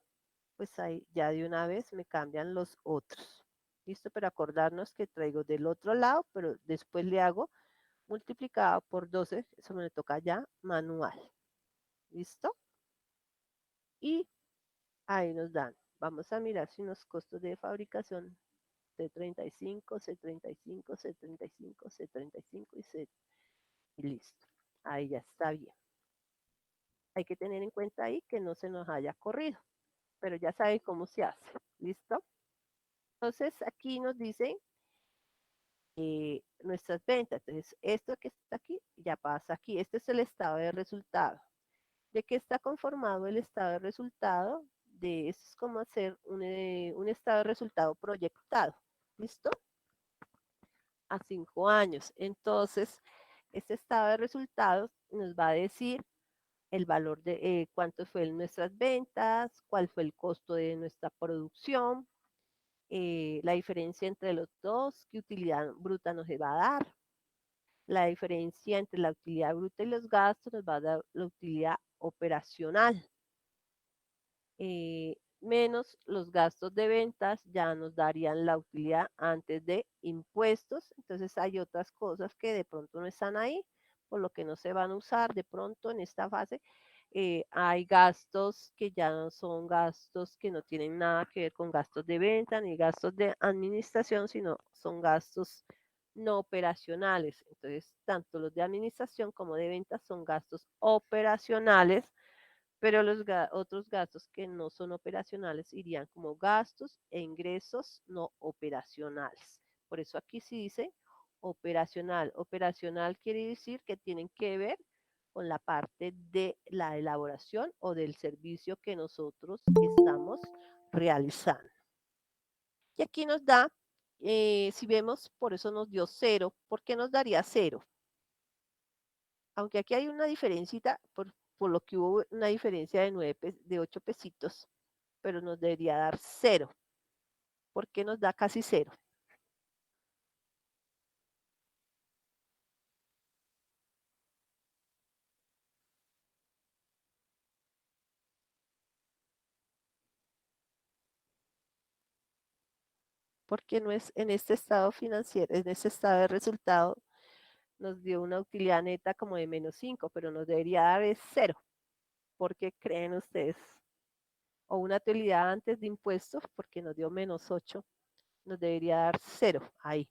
pues ahí ya de una vez me cambian los otros. Listo, pero acordarnos que traigo del otro lado, pero después le hago multiplicado por 12, eso me toca ya manual. ¿Listo? Y ahí nos dan. Vamos a mirar si los costos de fabricación C35, C35, C35, C35 y C. Y listo. Ahí ya está bien. Hay que tener en cuenta ahí que no se nos haya corrido, pero ya saben cómo se hace. ¿Listo? Entonces aquí nos dice nuestras ventas. Entonces, esto que está aquí ya pasa aquí. Este es el estado de resultado. ¿De qué está conformado el estado de resultado? De eso es como hacer un estado de resultado proyectado. ¿Listo? A 5 años. Entonces, este estado de resultados nos va a decir el valor de cuánto fue nuestras ventas, cuál fue el costo de nuestra producción, la diferencia entre los dos, qué utilidad bruta nos va a dar. La diferencia entre la utilidad bruta y los gastos nos va a dar la utilidad operacional. Menos los gastos de ventas ya nos darían la utilidad antes de impuestos. Entonces hay otras cosas que de pronto no están ahí, por lo que no se van a usar de pronto en esta fase. Hay gastos que ya no son gastos que no tienen nada que ver con gastos de venta ni gastos de administración, sino son gastos no operacionales. Entonces, tanto los de administración como de ventas son gastos operacionales, pero los otros gastos que no son operacionales irían como gastos e ingresos no operacionales. Por eso aquí sí dice operacional. Operacional quiere decir que tienen que ver con la parte de la elaboración o del servicio que nosotros estamos realizando. Y aquí nos da, si vemos, por eso nos dio 0. ¿Por qué nos daría 0? Aunque aquí hay una diferencita, por lo que hubo una diferencia de 8 pesitos, pero nos debería dar 0. ¿Por qué nos da casi 0? Porque no es en este estado financiero, en este estado de resultado, nos dio una utilidad neta como de -5, pero nos debería dar 0. ¿Por qué creen ustedes? O una utilidad antes de impuestos, porque nos dio -8, nos debería dar 0 ahí.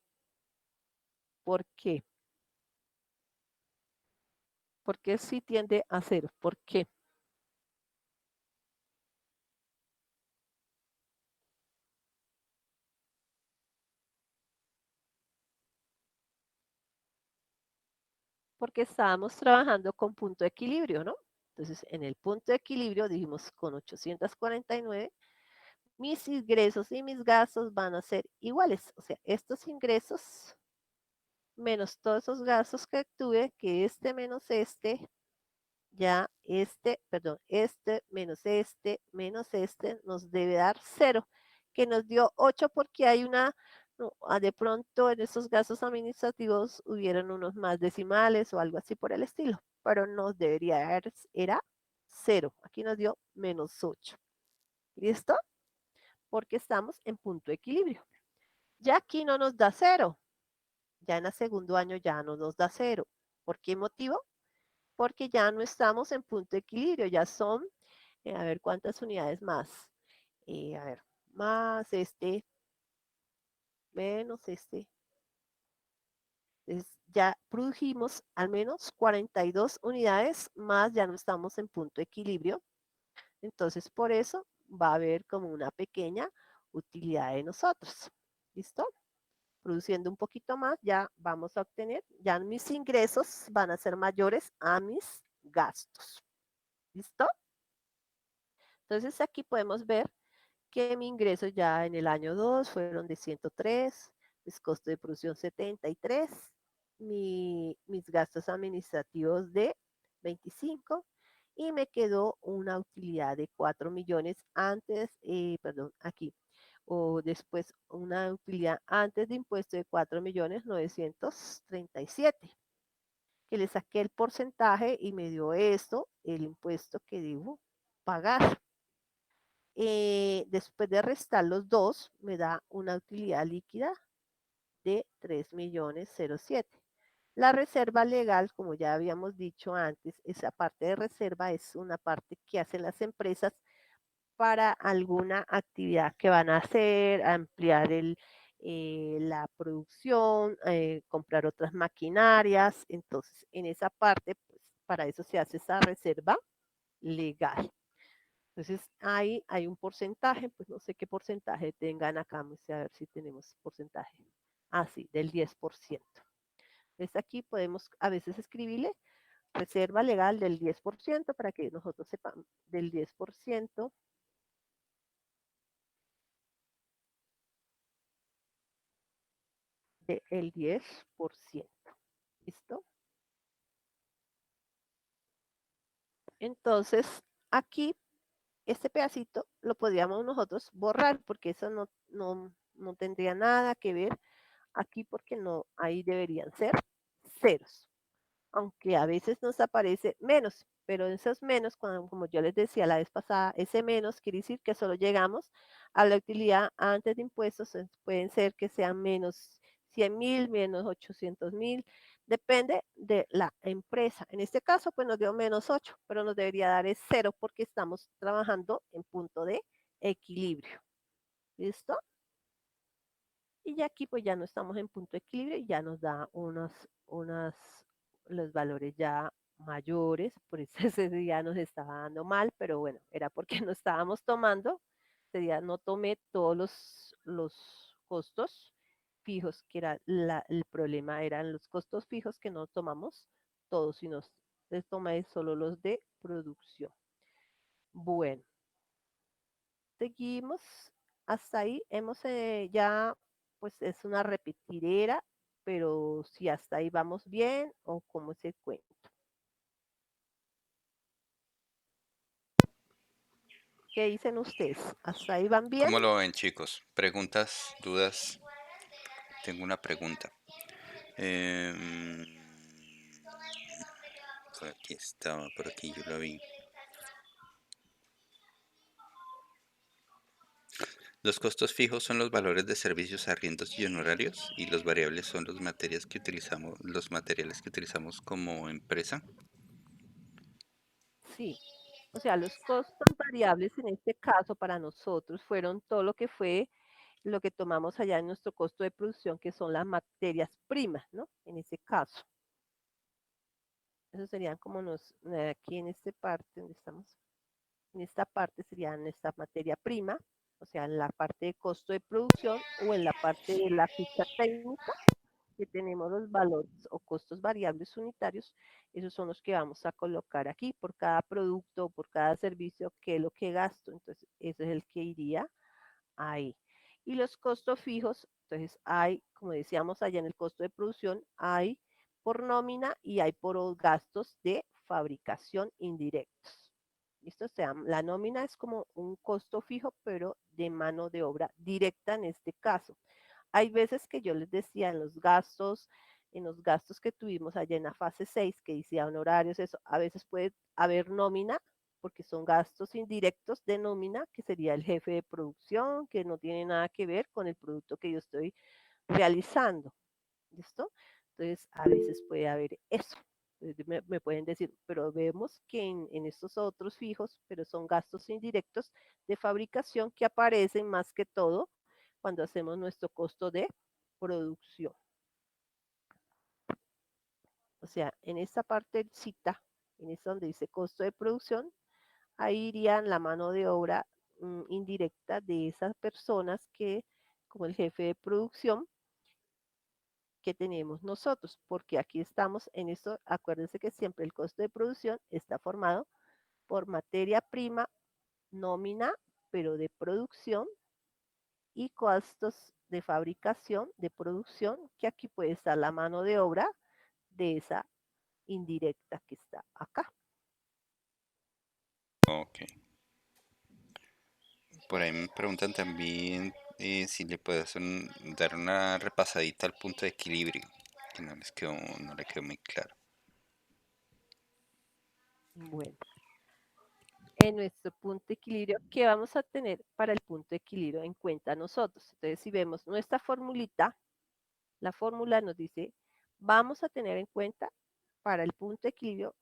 ¿Por qué? ¿Por qué sí tiende a 0? ¿Por qué? Porque estábamos trabajando con punto de equilibrio, ¿no? Entonces, en el punto de equilibrio dijimos con 849, mis ingresos y mis gastos van a ser iguales. O sea, estos ingresos menos todos esos gastos que tuve, que este menos este, ya este menos este nos debe dar 0, que nos dio 8 porque hay una, no, de pronto en esos gastos administrativos hubieron unos más decimales o algo así por el estilo, pero nos debería dar, era 0, aquí nos dio -8. ¿Listo? Porque estamos en punto de equilibrio. Ya aquí no nos da 0, ya en el segundo año ya no nos da 0. ¿Por qué motivo? Porque ya no estamos en punto de equilibrio, ya son, a ver cuántas unidades más. A ver, más este, menos este. Entonces, ya produjimos al menos 42 unidades más, ya no estamos en punto de equilibrio. Entonces, por eso va a haber como una pequeña utilidad de nosotros. ¿Listo? Produciendo un poquito más, ya vamos a obtener, ya mis ingresos van a ser mayores a mis gastos. ¿Listo? Entonces aquí podemos ver que mi ingreso ya en el año 2 fueron de 103, mis costos de producción 73, mis gastos administrativos de 25 y me quedó una utilidad de 4 millones antes, perdón, aquí, o después una utilidad antes de impuesto de 4.937.000, que le saqué el porcentaje y me dio esto, el impuesto que debo pagar. Después de restar los dos, me da una utilidad líquida de 3.007.000. La reserva legal, como ya habíamos dicho antes, esa parte de reserva es una parte que hacen las empresas para alguna actividad que van a hacer, ampliar la producción, comprar otras maquinarias. Entonces, en esa parte, pues, para eso se hace esa reserva legal. Entonces, ahí hay un porcentaje, pues no sé qué porcentaje tengan acá, vamos a ver si tenemos porcentaje. Ah, sí, del 10%. Entonces, aquí podemos a veces escribirle reserva legal del 10% para que nosotros sepamos del 10%. Del 10%. ¿Listo? Entonces, aquí, este pedacito lo podríamos nosotros borrar porque eso no tendría nada que ver aquí porque no, ahí deberían ser ceros. Aunque a veces nos aparece menos, pero esos menos, como yo les decía la vez pasada, ese menos quiere decir que solo llegamos a la utilidad antes de impuestos, pueden ser que sean menos 100.000, menos 800.000, depende de la empresa. En este caso, pues nos dio menos 8, pero nos debería dar es 0 porque estamos trabajando en punto de equilibrio. ¿Listo? Y ya aquí pues ya no estamos en punto de equilibrio y ya nos da los valores ya mayores, por eso ese día nos estaba dando mal, pero bueno, era porque no estábamos tomando, ese día no tomé todos los costos fijos, que era el problema, eran los costos fijos que no tomamos todos, sino les tomé solo los de producción. Bueno, seguimos hasta ahí. Hemos ya, pues es una repetidera, pero si hasta ahí vamos bien o cómo se cuenta. ¿Qué dicen ustedes? ¿Hasta ahí van bien? ¿Cómo lo ven, chicos? ¿Preguntas, dudas? Tengo una pregunta. Em, por aquí estaba, por aquí yo la vi. Los costos fijos son los valores de servicios, arriendos y honorarios, y los variables son los materiales que utilizamos como empresa. Sí. O sea, los costos variables en este caso para nosotros fueron todo lo que fue lo que tomamos allá en nuestro costo de producción, que son las materias primas, ¿no? En ese caso. Eso serían como aquí en esta parte donde estamos. En esta parte serían esta materia prima, o sea, en la parte de costo de producción o en la parte de la ficha técnica, que tenemos los valores o costos variables unitarios, esos son los que vamos a colocar aquí por cada producto, por cada servicio, que es lo que gasto. Entonces, ese es el que iría ahí. Y los costos fijos, entonces hay, como decíamos allá en el costo de producción, hay por nómina y hay por gastos de fabricación indirectos. ¿Listo? O sea, la nómina es como un costo fijo, pero de mano de obra directa en este caso. Hay veces que yo les decía en los gastos que tuvimos allá en la fase 6, que decía honorarios, eso, a veces puede haber nómina, porque son gastos indirectos de nómina, que sería el jefe de producción, que no tiene nada que ver con el producto que yo estoy realizando. ¿Listo? Entonces, a veces puede haber eso. Me pueden decir, pero vemos que en estos otros fijos, pero son gastos indirectos de fabricación que aparecen más que todo cuando hacemos nuestro costo de producción. O sea, en esta partecita, en esta donde dice costo de producción, ahí irían la mano de obra indirecta de esas personas que, como el jefe de producción, que tenemos nosotros, porque aquí estamos en esto, acuérdense que siempre el costo de producción está formado por materia prima, nómina, pero de producción, y costos de fabricación, de producción, que aquí puede estar la mano de obra, de esa indirecta que está acá. Ok. Por ahí me preguntan también si le puedes dar una repasadita al punto de equilibrio, que no le quedó muy claro. Bueno, en nuestro punto de equilibrio, ¿qué vamos a tener para el punto de equilibrio en cuenta nosotros? Entonces, si vemos nuestra formulita, la fórmula nos dice, vamos a tener en cuenta para el punto de equilibrio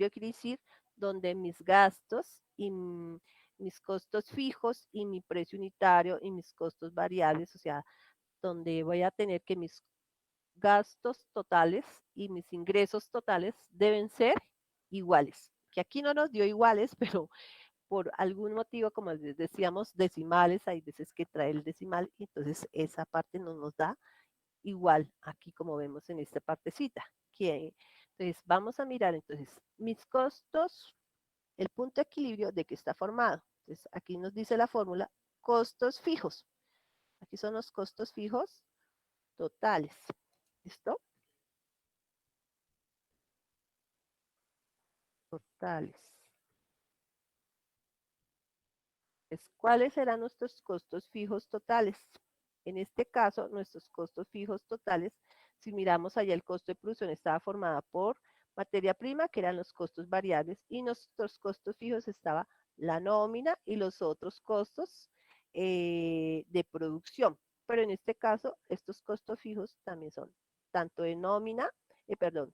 quiere decir donde mis gastos y mis costos fijos y mi precio unitario y mis costos variables, o sea, donde voy a tener que mis gastos totales y mis ingresos totales deben ser iguales. Que aquí no nos dio iguales, pero por algún motivo, como les decíamos, decimales, hay veces que trae el decimal, y entonces esa parte no nos da igual aquí como vemos en esta partecita. Entonces vamos a mirar entonces mis costos, el punto de equilibrio de que está formado. Entonces aquí nos dice la fórmula costos fijos. Aquí son los costos fijos totales. ¿Listo? Totales. ¿Cuáles serán nuestros costos fijos totales? En este caso, nuestros costos fijos totales, si miramos allá el costo de producción estaba formada por materia prima, que eran los costos variables, y nuestros costos fijos estaba la nómina y los otros costos de producción. Pero en este caso, estos costos fijos también son tanto de nómina,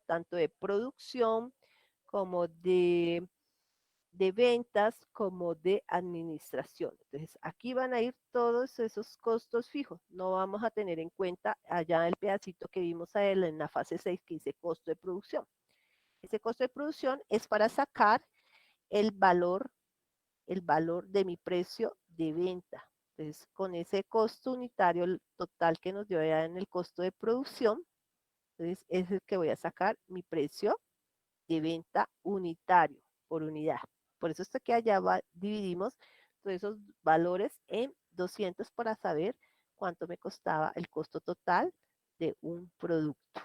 tanto de producción como de ventas como de administración. Entonces, aquí van a ir todos esos costos fijos. No vamos a tener en cuenta allá el pedacito que vimos a él en la fase 6 que dice costo de producción. Ese costo de producción es para sacar el valor de mi precio de venta. Entonces, con ese costo unitario total que nos dio allá en el costo de producción, entonces es el que voy a sacar mi precio de venta unitario por unidad. Por eso esto que allá dividimos todos esos valores en 200 para saber cuánto me costaba el costo total de un producto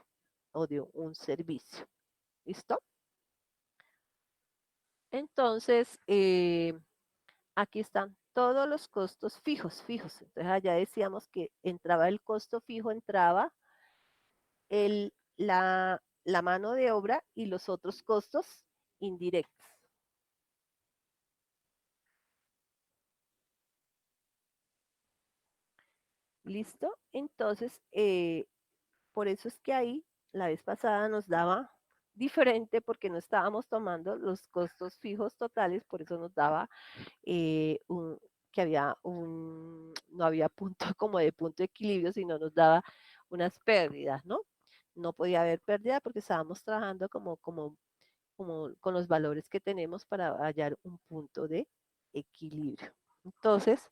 o de un servicio. ¿Listo? Entonces, aquí están todos los costos fijos. Entonces, allá decíamos que entraba el costo fijo, entraba la mano de obra y los otros costos indirectos. ¿Listo? Entonces, por eso es que ahí la vez pasada nos daba diferente porque no estábamos tomando los costos fijos totales, por eso nos daba que no había punto como de punto de equilibrio, sino nos daba unas pérdidas, ¿no? No podía haber pérdida porque estábamos trabajando como con los valores que tenemos para hallar un punto de equilibrio. Entonces,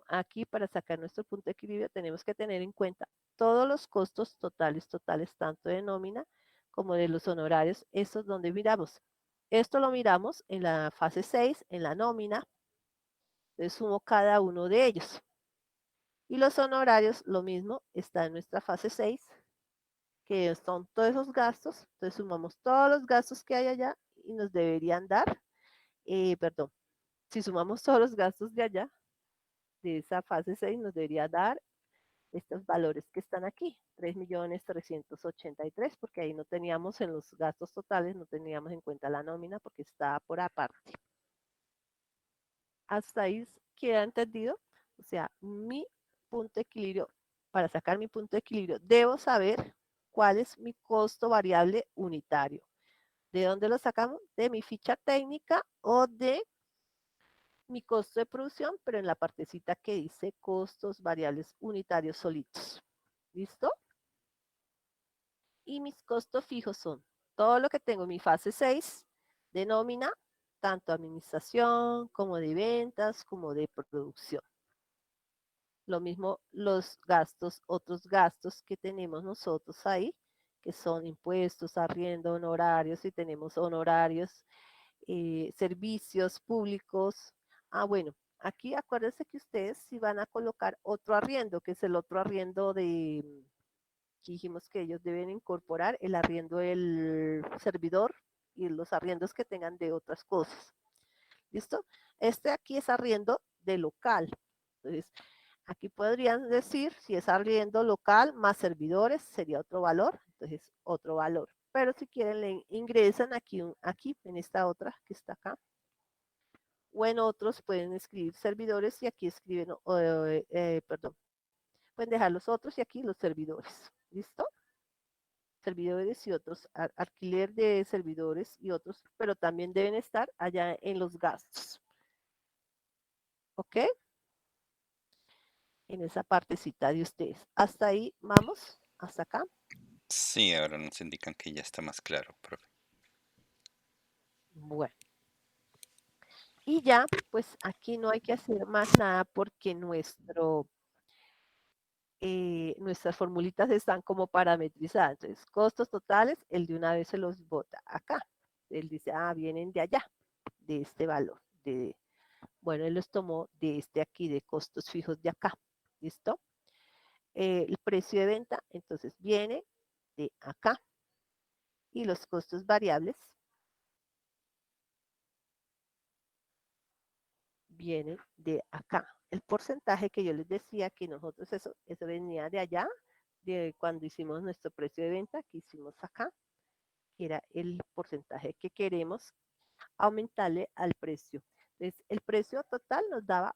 aquí para sacar nuestro punto de equilibrio tenemos que tener en cuenta todos los costos totales, tanto de nómina como de los honorarios. Esto es donde miramos. Esto lo miramos en la fase 6, en la nómina. Entonces sumo cada uno de ellos. Y los honorarios, lo mismo, está en nuestra fase 6, que son todos esos gastos. Entonces sumamos todos los gastos que hay allá y nos deberían dar, si sumamos todos los gastos de allá, de esa fase 6, nos debería dar estos valores que están aquí, 3.383.000, porque ahí no teníamos en los gastos totales, no teníamos en cuenta la nómina porque está por aparte. Hasta ahí queda entendido. O sea, mi punto de equilibrio, para sacar mi punto de equilibrio, debo saber cuál es mi costo variable unitario. ¿De dónde lo sacamos? De mi ficha técnica o de mi costo de producción, pero en la partecita que dice costos variables unitarios solitos. ¿Listo? Y mis costos fijos son todo lo que tengo en mi fase 6 de nómina, tanto administración como de ventas, como de producción. Lo mismo los gastos, otros gastos que tenemos nosotros ahí, que son impuestos, arriendo, honorarios, y tenemos honorarios, servicios públicos. Bueno, aquí acuérdense que ustedes si van a colocar otro arriendo, que es el otro arriendo aquí dijimos que ellos deben incorporar el arriendo del servidor y los arriendos que tengan de otras cosas. ¿Listo? Este aquí es arriendo de local. Entonces, aquí podrían decir, si es arriendo local más servidores, sería otro valor. Entonces, otro valor. Pero si quieren, le ingresan aquí, aquí en esta otra que está acá. O en otros pueden escribir servidores y aquí escriben, perdón, pueden dejar los otros y aquí los servidores. ¿Listo? Servidores y otros, alquiler de servidores y otros, pero también deben estar allá en los gastos. ¿Ok? En esa partecita de ustedes. Hasta ahí, vamos, hasta acá. Sí, ahora nos indican que ya está más claro, profe. Bueno. Y ya, pues aquí no hay que hacer más nada porque nuestras formulitas están como parametrizadas. Entonces, costos totales, él de una vez se los bota acá. Él dice, ah, vienen de allá, de este valor. Bueno, él los tomó de este aquí, de costos fijos de acá. ¿Listo? El precio de venta, entonces viene de acá. Y los costos variables vienen de acá. El porcentaje que yo les decía que nosotros eso venía de allá, de cuando hicimos nuestro precio de venta, que hicimos acá, que era el porcentaje que queremos aumentarle al precio. Entonces, el precio total nos daba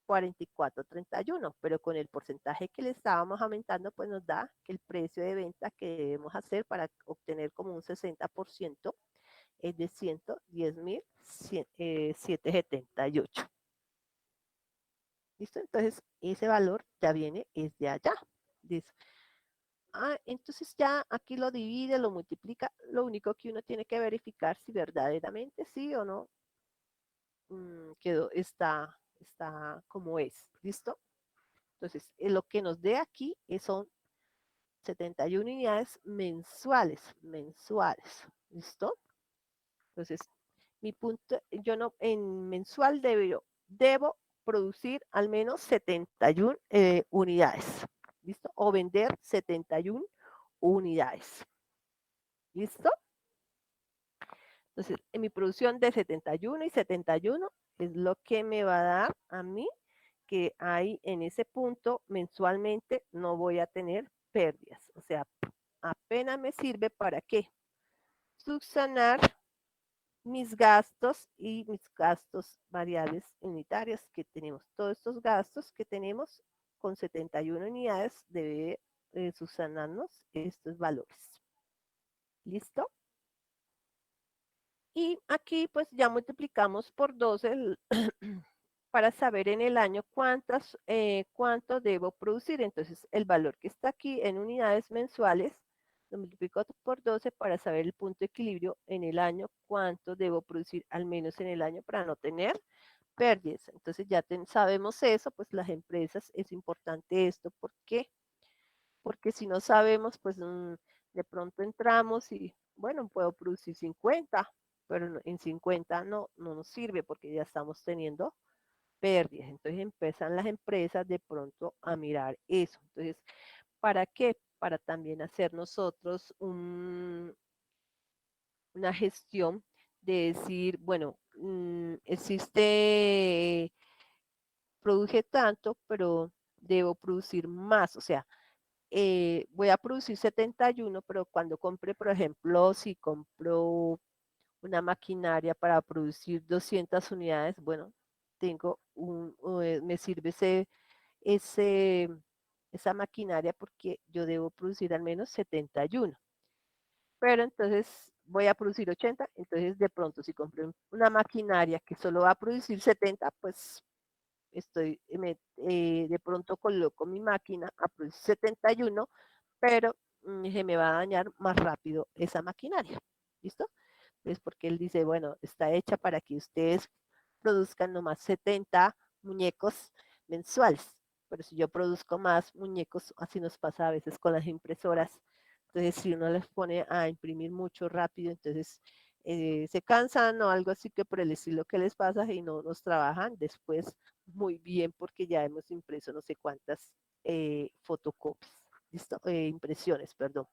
44.31, pero con el porcentaje que le estábamos aumentando, pues nos da que el precio de venta que debemos hacer para obtener como un 60% es de 110.778. ¿Listo? Entonces, ese valor ya viene, es de allá. Dice, entonces ya aquí lo divide, lo multiplica. Lo único que uno tiene que verificar si verdaderamente sí o no quedó, está como es. ¿Listo? Entonces, lo que nos dé aquí son 71 unidades mensuales. ¿Listo? Entonces, mi punto, yo no, en mensual debo producir al menos 71 unidades. ¿Listo? O vender 71 unidades. ¿Listo? Entonces, en mi producción de 71 y 71 es lo que me va a dar a mí que ahí en ese punto mensualmente no voy a tener pérdidas. O sea, apenas me sirve para qué? Subsanar mis gastos y mis gastos variables unitarios que tenemos. Todos estos gastos que tenemos con 71 unidades debe subsanarnos estos valores. ¿Listo? Y aquí pues ya multiplicamos por 12 para saber en el año cuánto debo producir. Entonces el valor que está aquí en unidades mensuales lo multiplico por 12 para saber el punto de equilibrio en el año, cuánto debo producir al menos en el año para no tener pérdidas. Entonces ya sabemos eso, pues las empresas es importante esto. ¿Por qué? Porque si no sabemos, pues de pronto entramos y, bueno, puedo producir 50, pero en 50 no nos sirve porque ya estamos teniendo pérdidas. Entonces empiezan las empresas de pronto a mirar eso. Entonces, ¿para qué? Para también hacer nosotros una gestión de decir, bueno, produje tanto, pero debo producir más. O sea, voy a producir 71, pero cuando compre, por ejemplo, si compro una maquinaria para producir 200 unidades, bueno, me sirve esa maquinaria porque yo debo producir al menos 71. Pero entonces voy a producir 80, entonces de pronto si compré una maquinaria que solo va a producir 70, pues de pronto coloco mi máquina a producir 71, pero se me va a dañar más rápido esa maquinaria. ¿Listo? Es porque él dice, bueno, está hecha para que ustedes produzcan nomás 70 muñecos mensuales. Pero si yo produzco más muñecos, así nos pasa a veces con las impresoras. Entonces, si uno les pone a imprimir mucho rápido, entonces se cansan o algo así que por el estilo que les pasa y no nos trabajan después muy bien porque ya hemos impreso no sé cuántas fotocopias. ¿Listo? Impresiones, perdón.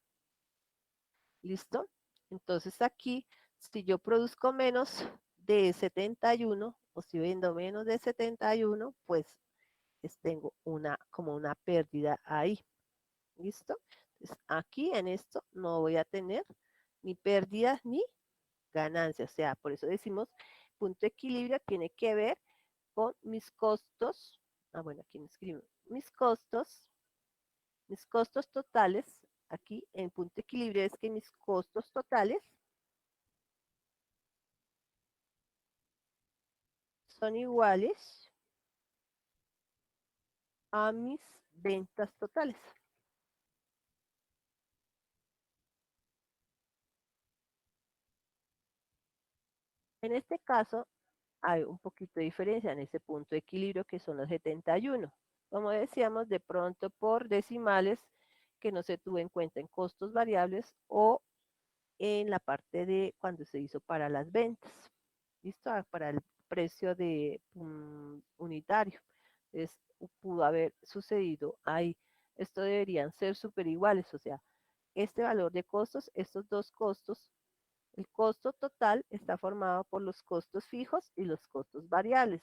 ¿Listo? Entonces aquí, si yo produzco menos de 71 o si vendo menos de 71, pues tengo como una pérdida ahí. ¿Listo? Entonces, aquí en esto no voy a tener ni pérdidas ni ganancias. O sea, por eso decimos punto de equilibrio tiene que ver con mis costos. Ah, bueno, aquí me escribo. Mis costos totales. Aquí en punto de equilibrio es que mis costos totales son iguales a mis ventas totales. En este caso, hay un poquito de diferencia en ese punto de equilibrio que son los 71. Como decíamos, de pronto por decimales que no se tuvo en cuenta en costos variables o en la parte de cuando se hizo para las ventas. ¿Listo? Para el precio de unitario. Entonces, pudo haber sucedido ahí. Esto deberían ser súper iguales, o sea, este valor de costos, estos dos costos, el costo total está formado por los costos fijos y los costos variables.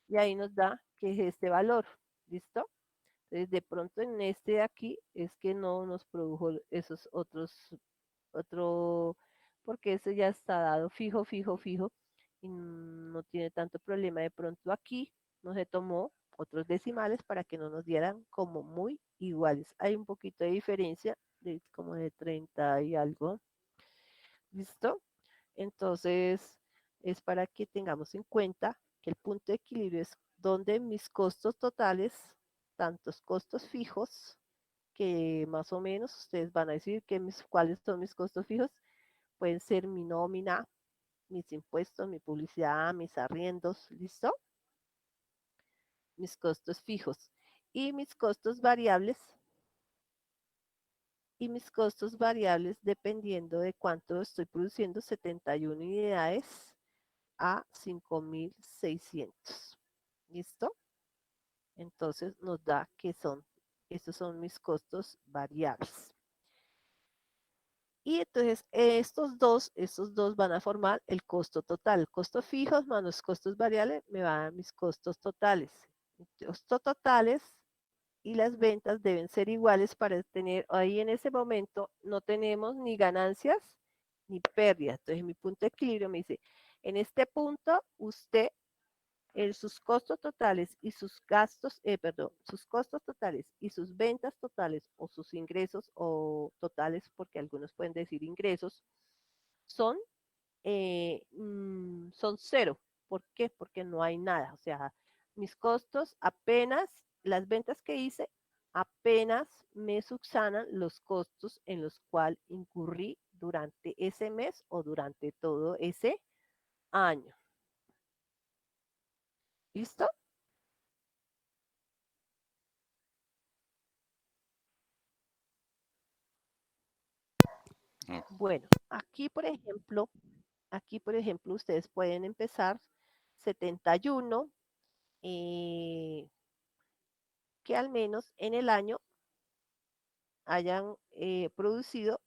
Y ahí nos da que es este valor. ¿Listo? Entonces, de pronto en este de aquí es que no nos produjo esos otro, porque ese ya está dado fijo, fijo, fijo, y no tiene tanto problema. De pronto aquí no se tomó otros decimales para que no nos dieran como muy iguales. Hay un poquito de diferencia, de como de 30 y algo. ¿Listo? Entonces, es para que tengamos en cuenta que el punto de equilibrio es donde mis costos totales, tantos costos fijos, que más o menos ustedes van a decir cuáles son mis costos fijos, pueden ser mi nómina, mis impuestos, mi publicidad, mis arriendos, ¿listo? Mis costos fijos. Y mis costos variables, dependiendo de cuánto estoy produciendo, 71 unidades a 5.600. ¿Listo? Entonces nos da que estos son mis costos variables. Y entonces estos dos van a formar el costo total. Costos fijos más los costos variables me van a dar mis costos totales. Costos totales y las ventas deben ser iguales para tener, ahí en ese momento no tenemos ni ganancias ni pérdidas. Entonces mi punto de equilibrio me dice, en este punto usted sus costos totales y sus gastos, sus costos totales y sus ventas totales o sus ingresos o totales, porque algunos pueden decir ingresos, son, son cero. ¿Por qué? Porque no hay nada. O sea, mis costos apenas, las ventas que hice, apenas me subsanan los costos en los cuales incurrí durante ese mes o durante todo ese año. ¿Listo? Bueno, aquí por ejemplo, ustedes pueden empezar 71, que al menos en el año hayan producido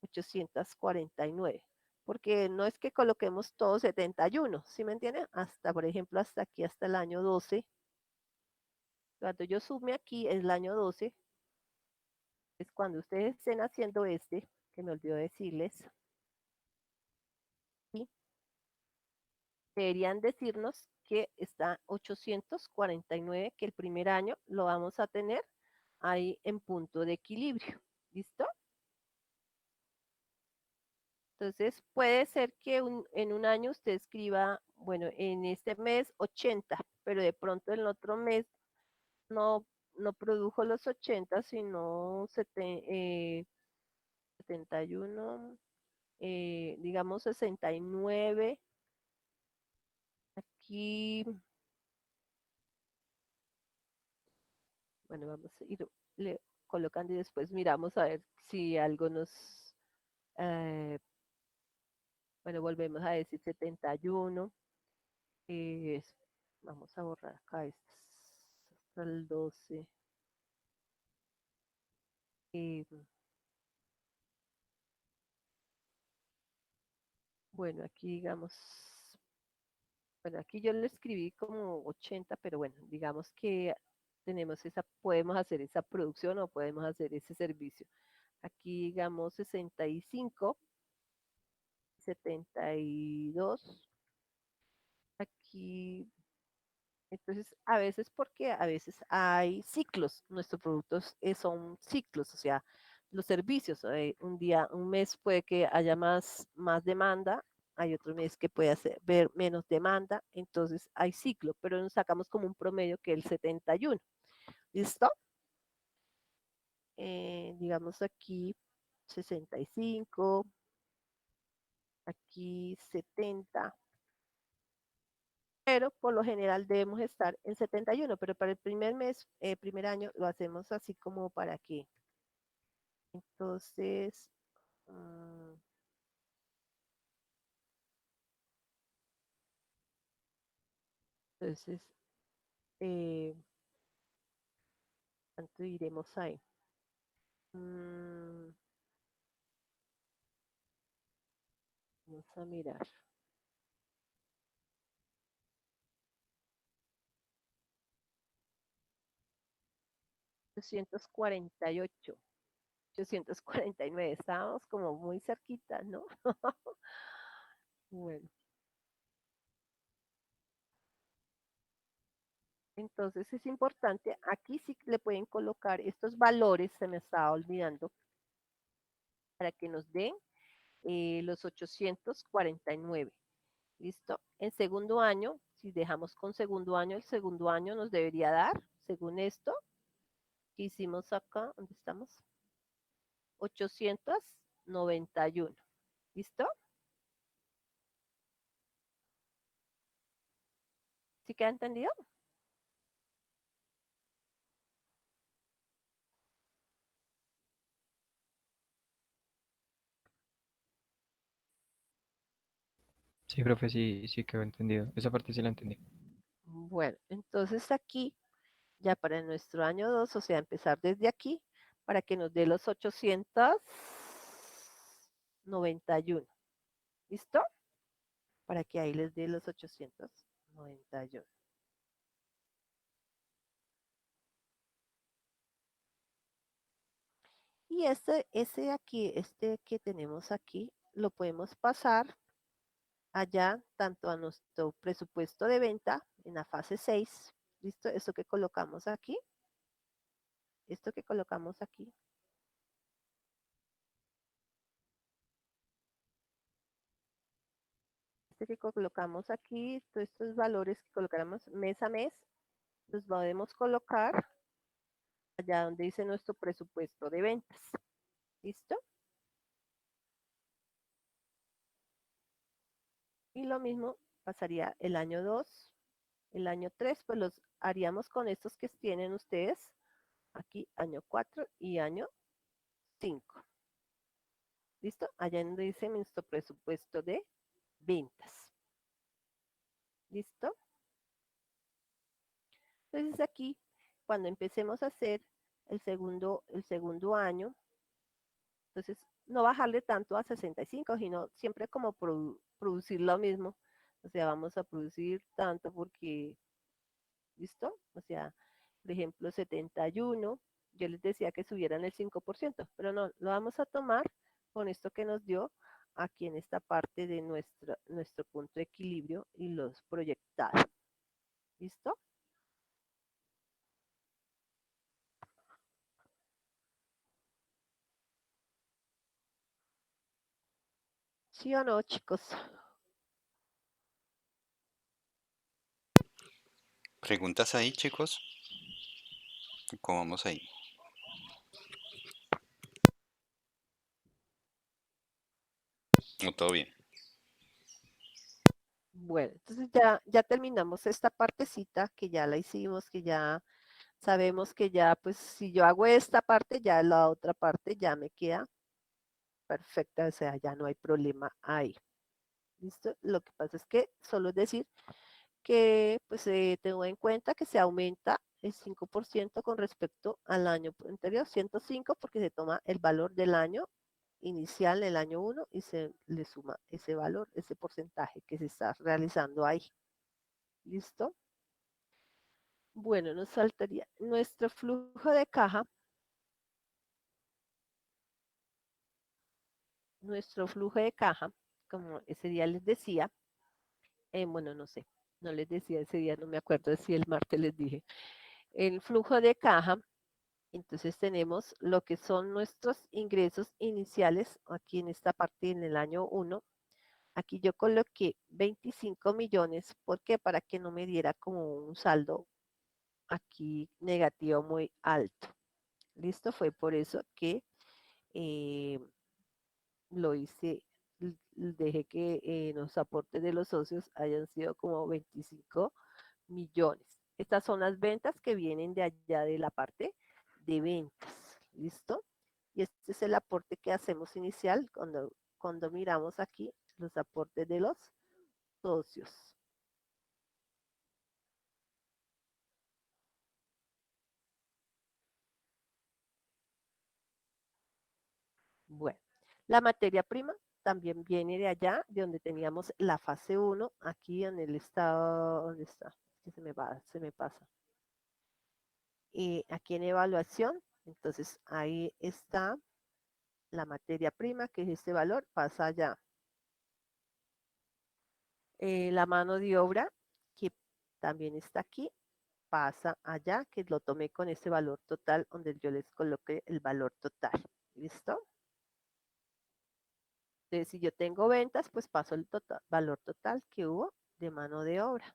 849, porque no es que coloquemos todo 71, ¿sí me entienden? Hasta, por ejemplo, hasta aquí, hasta el año 12. Cuando yo sume aquí es el año 12, es cuando ustedes estén haciendo que me olvidó decirles, ¿sí? Deberían decirnos que está 849, que el primer año lo vamos a tener ahí en punto de equilibrio. ¿Listo? Entonces puede ser que en un año usted escriba, bueno, en este mes 80, pero de pronto en el otro mes no, no produjo los 80, sino 71, digamos 69. Aquí, bueno, vamos a ir colocando y después miramos a ver si algo eh, bueno, volvemos a decir 71. eh, Vamos a borrar acá hasta el 12. Eh, bueno, aquí digamos, bueno, aquí yo lo escribí como 80, pero bueno, digamos que tenemos esa, podemos hacer esa producción o podemos hacer ese servicio. Aquí digamos 65, 72. Aquí, entonces, a veces, porque a veces hay ciclos, nuestros productos son ciclos, o sea, los servicios, un día, un mes puede que haya más demanda, hay otro mes que puede ver menos demanda, entonces hay ciclo, pero nos sacamos como un promedio que es el 71. ¿Listo? Digamos aquí 65, aquí 70, pero por lo general debemos estar en 71, pero para el primer mes, primer año, lo hacemos así como para que. Entonces, mm, entonces, eh, ¿cuánto iremos ahí? Mm, vamos a mirar. 848, 849, estábamos como muy cerquita, ¿no? Bueno, entonces es importante, aquí sí le pueden colocar estos valores, se me estaba olvidando, para que nos den los 849. ¿Listo? En segundo año, si dejamos con segundo año, el segundo año nos debería dar, según esto, que hicimos acá, ¿dónde estamos? 891. ¿Listo? ¿Sí queda entendido? Sí, profe, sí, sí quedó entendido. Esa parte sí la entendí. Bueno, entonces aquí, ya para nuestro año 2, o sea, empezar desde aquí, para que nos dé los 891. ¿Listo? Para que ahí les dé los 891. Y ese de aquí, este que tenemos aquí, lo podemos pasar allá tanto a nuestro presupuesto de venta en la fase 6. ¿Listo? Esto que colocamos aquí, esto que colocamos aquí, este que colocamos aquí, todos estos valores que colocamos mes a mes, los podemos colocar allá donde dice nuestro presupuesto de ventas. ¿Listo? Y lo mismo pasaría el año 2, el año 3, pues los haríamos con estos que tienen ustedes aquí, año 4 y año 5. ¿Listo? Allá donde dice nuestro presupuesto de ventas. ¿Listo? Entonces aquí, cuando empecemos a hacer el segundo año, entonces no bajarle tanto a 65, sino siempre como producir lo mismo. O sea, vamos a producir tanto porque, ¿listo? O sea, por ejemplo, 71, yo les decía que subieran el 5%, pero no, lo vamos a tomar con esto que nos dio aquí en esta parte de nuestro punto de equilibrio y los proyectados. ¿Listo? ¿Sí o no, chicos? ¿Preguntas ahí, chicos? ¿Cómo vamos ahí? ¿O todo bien? Bueno, entonces ya terminamos esta partecita que ya la hicimos, que ya sabemos que ya, pues si yo hago esta parte, ya la otra parte ya me queda perfecta, o sea, ya no hay problema ahí. ¿Listo? Lo que pasa es que solo es decir que pues tengo en cuenta que se aumenta el 5% con respecto al año anterior, 105, porque se toma el valor del año inicial, el año 1, y se le suma ese valor, ese porcentaje que se está realizando ahí. ¿Listo? Bueno, nos faltaría nuestro flujo de caja. Nuestro flujo de caja, como ese día les decía, bueno, no sé, no les decía ese día, no me acuerdo si el martes les dije. El flujo de caja, entonces tenemos lo que son nuestros ingresos iniciales, aquí en esta parte en el año 1. Aquí yo coloqué 25 millones, ¿por qué? Para que no me diera como un saldo aquí negativo muy alto. ¿Listo? Fue por eso que lo hice, dejé que los aportes de los socios hayan sido como 25 millones. Estas son las ventas que vienen de allá de la parte de ventas. ¿Listo? Y este es el aporte que hacemos inicial cuando miramos aquí los aportes de los socios. Bueno, la materia prima también viene de allá, de donde teníamos la fase 1, aquí en el estado, ¿dónde está? Que se me pasa. Y aquí en evaluación, entonces ahí está la materia prima, que es este valor, pasa allá. La mano de obra, que también está aquí, pasa allá, que lo tomé con ese valor total, donde yo les coloqué el valor total. ¿Listo? Entonces, si yo tengo ventas, pues paso el total, valor total que hubo de mano de obra.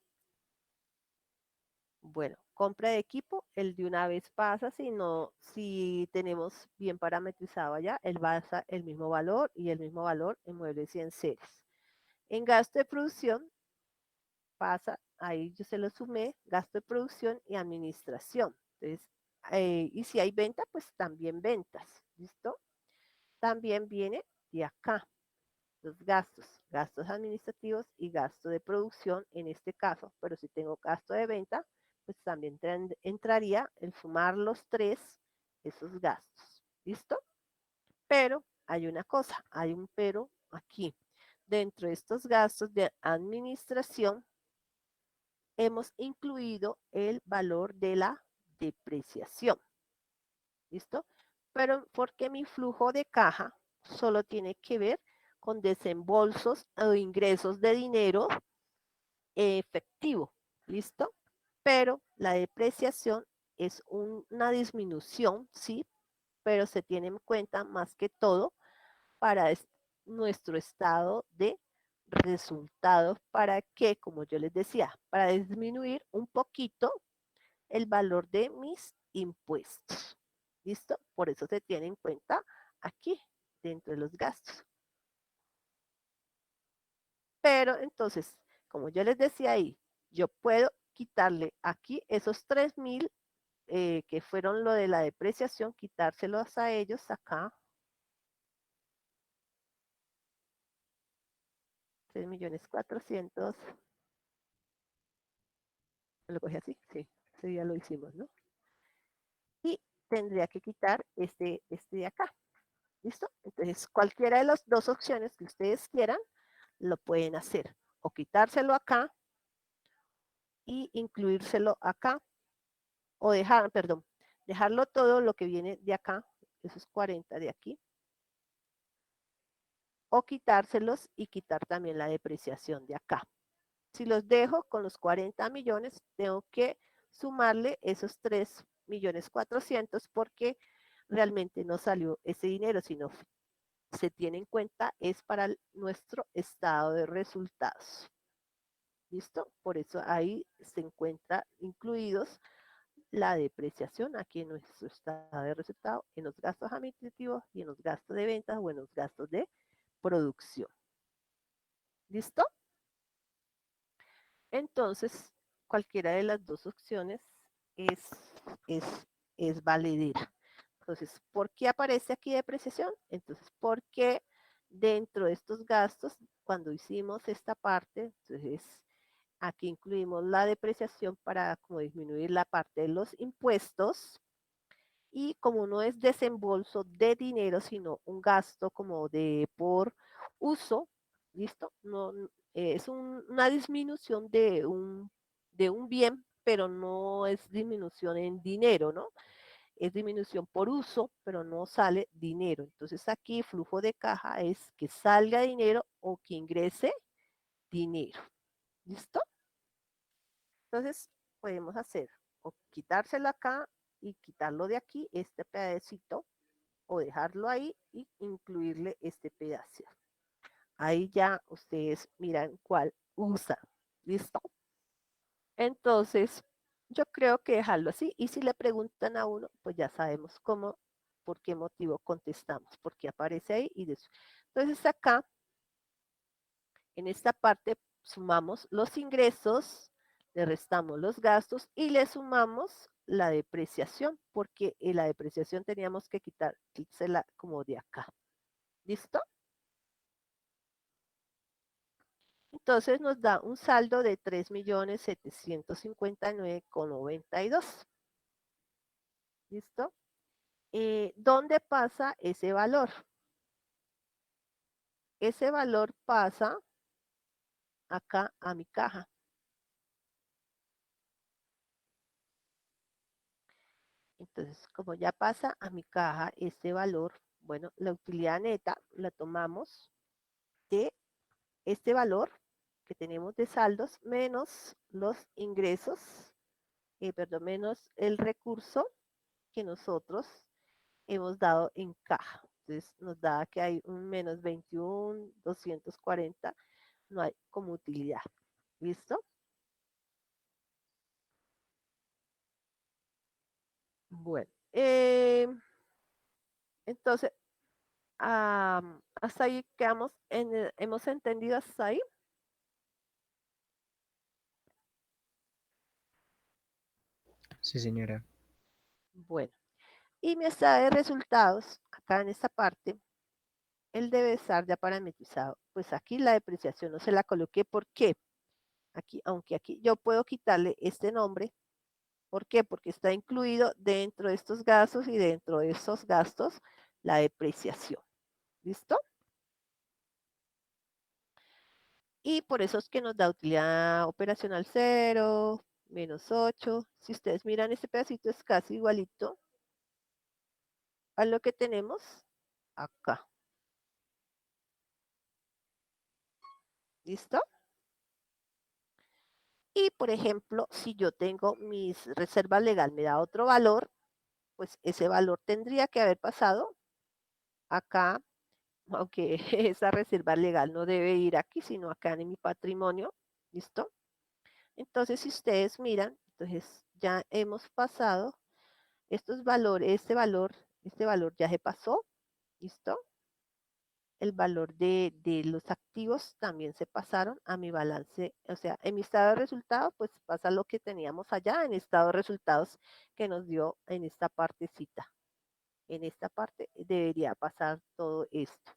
Bueno, compra de equipo, el de una vez pasa, si tenemos bien parametrizado allá, él pasa el mismo valor y el mismo valor en muebles y en series. En gasto de producción, pasa, ahí yo se lo sumé, gasto de producción y administración. Entonces, y si hay venta, pues también ventas, ¿listo? También viene de acá, los gastos administrativos y gasto de producción en este caso, pero si tengo gasto de venta, pues también entraría el sumar los tres, esos gastos, ¿listo? Pero hay una cosa, hay un pero aquí. Dentro de estos gastos de administración, hemos incluido el valor de la depreciación. ¿Listo? Pero porque mi flujo de caja solo tiene que ver con desembolsos o ingresos de dinero efectivo. ¿Listo? Pero la depreciación es una disminución, ¿sí? Pero se tiene en cuenta más que todo para nuestro estado de resultados para que, como yo les decía, para disminuir un poquito el valor de mis impuestos. ¿Listo? Por eso se tiene en cuenta aquí, dentro de los gastos. Pero entonces, como yo les decía ahí, yo puedo quitarle aquí esos 3,000 que fueron lo de la depreciación, quitárselos a ellos acá. 3,400,000. ¿Lo cogí así? Sí, ese día lo hicimos, ¿no? Y tendría que quitar este de acá. ¿Listo? Entonces, cualquiera de las dos opciones que ustedes quieran, lo pueden hacer. O quitárselo acá y incluírselo acá. O dejarlo todo lo que viene de acá, esos 40 de aquí. O quitárselos y quitar también la depreciación de acá. Si los dejo con los 40 millones, tengo que sumarle esos 3,400,000 porque realmente no salió ese dinero, sino se tiene en cuenta es para nuestro estado de resultados. ¿Listo? Por eso ahí se encuentra incluidos la depreciación aquí en nuestro estado de resultado, en los gastos administrativos y en los gastos de ventas o en los gastos de producción. ¿Listo? Entonces, cualquiera de las dos opciones es, es, es valedera. Entonces, ¿por qué aparece aquí depreciación? Entonces, porque dentro de estos gastos, cuando hicimos esta parte, entonces Aquí incluimos la depreciación para como disminuir la parte de los impuestos. Y como no es desembolso de dinero, sino un gasto como de por uso, ¿listo? No, es una disminución de un bien, pero no es disminución en dinero, ¿no? Es disminución por uso, pero no sale dinero. Entonces aquí flujo de caja es que salga dinero o que ingrese dinero. ¿Listo? Entonces podemos hacer o quitárselo acá y quitarlo de aquí, este pedacito, o dejarlo ahí y incluirle este pedazo. Ahí ya ustedes miran cuál usa. ¿Listo? Entonces, yo creo que dejarlo así. Y si le preguntan a uno, pues ya sabemos cómo, por qué motivo contestamos, porque aparece ahí y de eso. Entonces acá, en esta parte, sumamos los ingresos, le restamos los gastos y le sumamos la depreciación, porque la depreciación teníamos que quitársela como de acá. ¿Listo? Entonces nos da un saldo de 3.759.92. ¿Listo? ¿Dónde pasa ese valor? Ese valor pasa acá a mi caja. Entonces, como ya pasa a mi caja este valor, bueno, la utilidad neta la tomamos de este valor que tenemos de saldos menos los ingresos, perdón, menos el recurso que nosotros hemos dado en caja. Entonces nos da que hay un menos 21.240, no hay como utilidad. ¿Listo? Bueno, entonces, hasta ahí quedamos, hemos entendido hasta ahí. Sí, señora. Bueno, y mi estado de resultados, acá en esta parte, él debe estar ya parametrizado. Pues aquí la depreciación no se la coloqué. ¿Por qué? Aquí, aunque aquí yo puedo quitarle este nombre. ¿Por qué? Porque está incluido dentro de estos gastos y dentro de estos gastos la depreciación. ¿Listo? Y por eso es que nos da utilidad operacional 0, -8. Si ustedes miran, este pedacito es casi igualito a lo que tenemos acá. ¿Listo? Y por ejemplo, si yo tengo mis reservas legal, me da otro valor, pues ese valor tendría que haber pasado acá, aunque esa reserva legal no debe ir aquí, sino acá en mi patrimonio. ¿Listo? Entonces, si ustedes miran, entonces ya hemos pasado estos valores, este valor ya se pasó. ¿Listo? El valor de los activos también se pasaron a mi balance, o sea, en mi estado de resultados, pues pasa lo que teníamos allá en estado de resultados que nos dio en esta partecita. En esta parte debería pasar todo esto.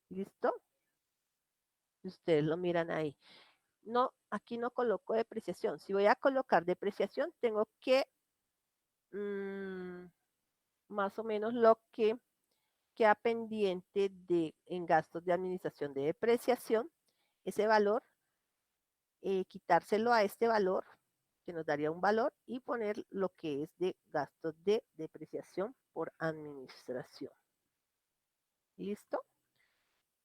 ¿Listo? Ustedes lo miran ahí. No, aquí no coloco depreciación. Si voy a colocar depreciación, tengo que más o menos lo que queda pendiente en gastos de administración de depreciación, ese valor, quitárselo a este valor, que nos daría un valor, y poner lo que es de gastos de depreciación por administración. ¿Listo?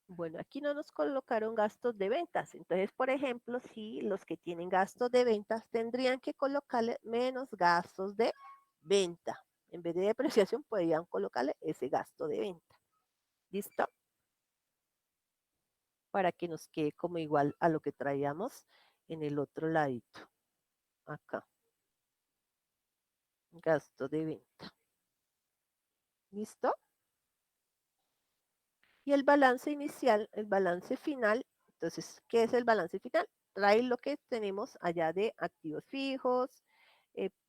Bueno, aquí no nos colocaron gastos de ventas. Entonces, por ejemplo, si los que tienen gastos de ventas tendrían que colocarle menos gastos de venta. En vez de depreciación, podrían colocarle ese gasto de venta. ¿Listo? Para que nos quede como igual a lo que traíamos en el otro ladito. Acá. Gasto de venta. ¿Listo? Y el balance inicial, el balance final. Entonces, ¿qué es el balance final? Trae lo que tenemos allá de activos fijos,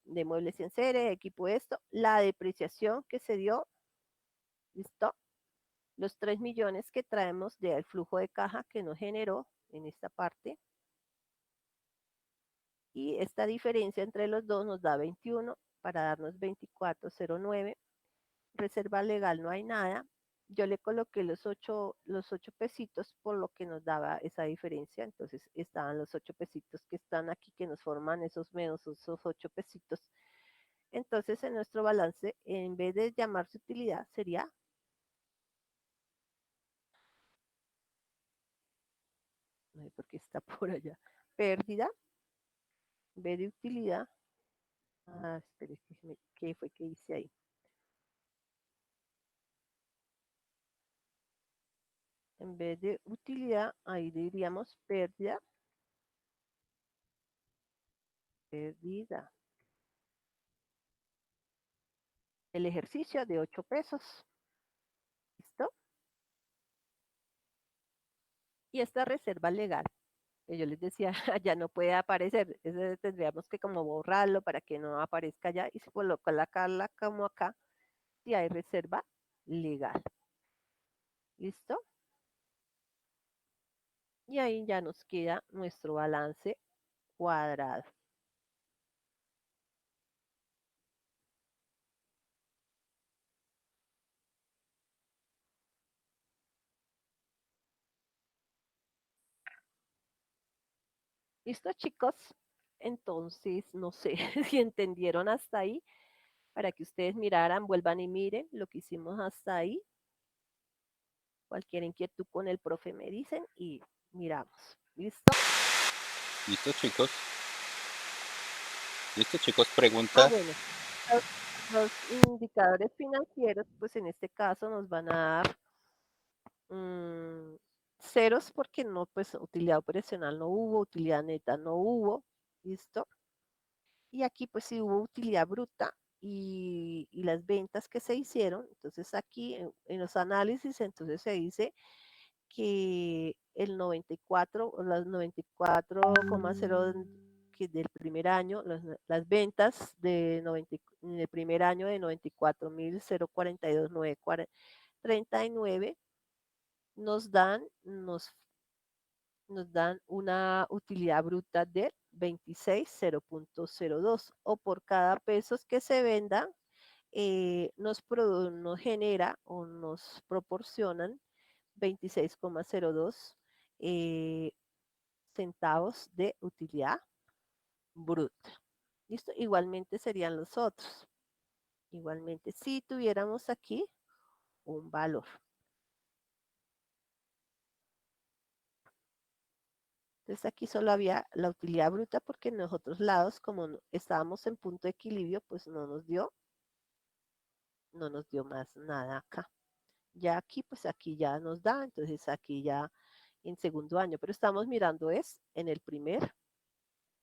de muebles en serie, equipo esto, la depreciación que se dio, ¿listo? Los 3 millones que traemos del flujo de caja que nos generó en esta parte. Y esta diferencia entre los dos nos da 21 para darnos 24.09. Reserva legal no hay nada. Yo le coloqué los 8 pesitos por lo que nos daba esa diferencia. Entonces estaban los 8 pesitos que están aquí, que nos forman esos menos esos 8 pesitos. Entonces en nuestro balance, en vez de llamarse utilidad, sería no sé por qué está por allá, pérdida, en vez de utilidad. Espere, ¿qué fue que hice ahí? En vez de utilidad, ahí diríamos pérdida. Pérdida. El ejercicio de 8 pesos. ¿Listo? Y esta reserva legal, que yo les decía, ya no puede aparecer. Ese tendríamos que como borrarlo para que no aparezca ya y colocarla como acá, si hay reserva legal. ¿Listo? Y ahí ya nos queda nuestro balance cuadrado. ¿Listo, chicos? Entonces, no sé si entendieron hasta ahí, para que ustedes miraran, vuelvan y miren lo que hicimos hasta ahí. Cualquier inquietud con el profe me dicen y miramos. ¿Listo? ¿Listo, chicos? ¿Listo, chicos? Preguntas. Bueno, los indicadores financieros, pues en este caso nos van a dar ceros porque no, pues utilidad operacional no hubo, utilidad neta no hubo, ¿listo? Y aquí pues sí hubo utilidad bruta y las ventas que se hicieron. Entonces aquí en los análisis entonces se dice que el 94 o las 94,0 que del primer año, las ventas de en el primer año de 94.042.939 nos dan una utilidad bruta de 26.0.02 o por cada pesos que se venda nos genera o nos proporcionan 26,02 centavos de utilidad bruta. ¿Listo? Igualmente serían los otros. Igualmente, si tuviéramos aquí un valor. Entonces aquí solo había la utilidad bruta porque en los otros lados, como estábamos en punto de equilibrio, pues no nos dio más nada acá. Ya aquí, pues aquí ya nos da, entonces aquí ya en segundo año, pero estamos mirando es en el primer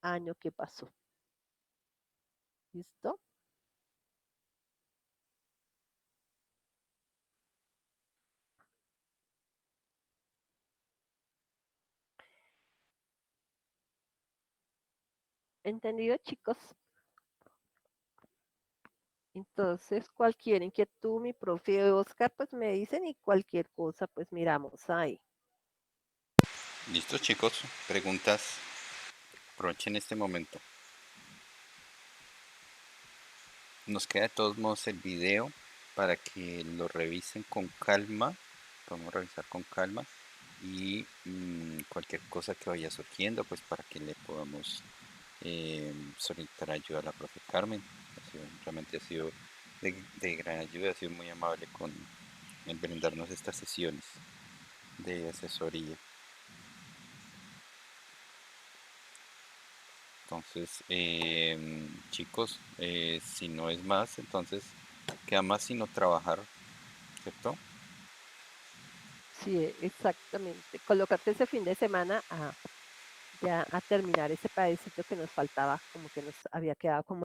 año que pasó. ¿Listo? ¿Entendido, chicos? Entonces, cualquier inquietud, mi profe Oscar, pues me dicen y cualquier cosa, pues miramos ahí. ¿Listo, chicos? Preguntas. Aprovechen este momento. Nos queda de todos modos el video para que lo revisen con calma. Podemos revisar con calma y cualquier cosa que vaya surgiendo, pues para que le podamos solicitar ayuda a la profe Carmen. Realmente ha sido de gran ayuda, ha sido muy amable con el brindarnos estas sesiones de asesoría. Entonces, chicos, si no es más, entonces queda más sino trabajar, ¿cierto? Sí, exactamente. Colocarte ese fin de semana ya a terminar ese pedacito que nos faltaba, como que nos había quedado como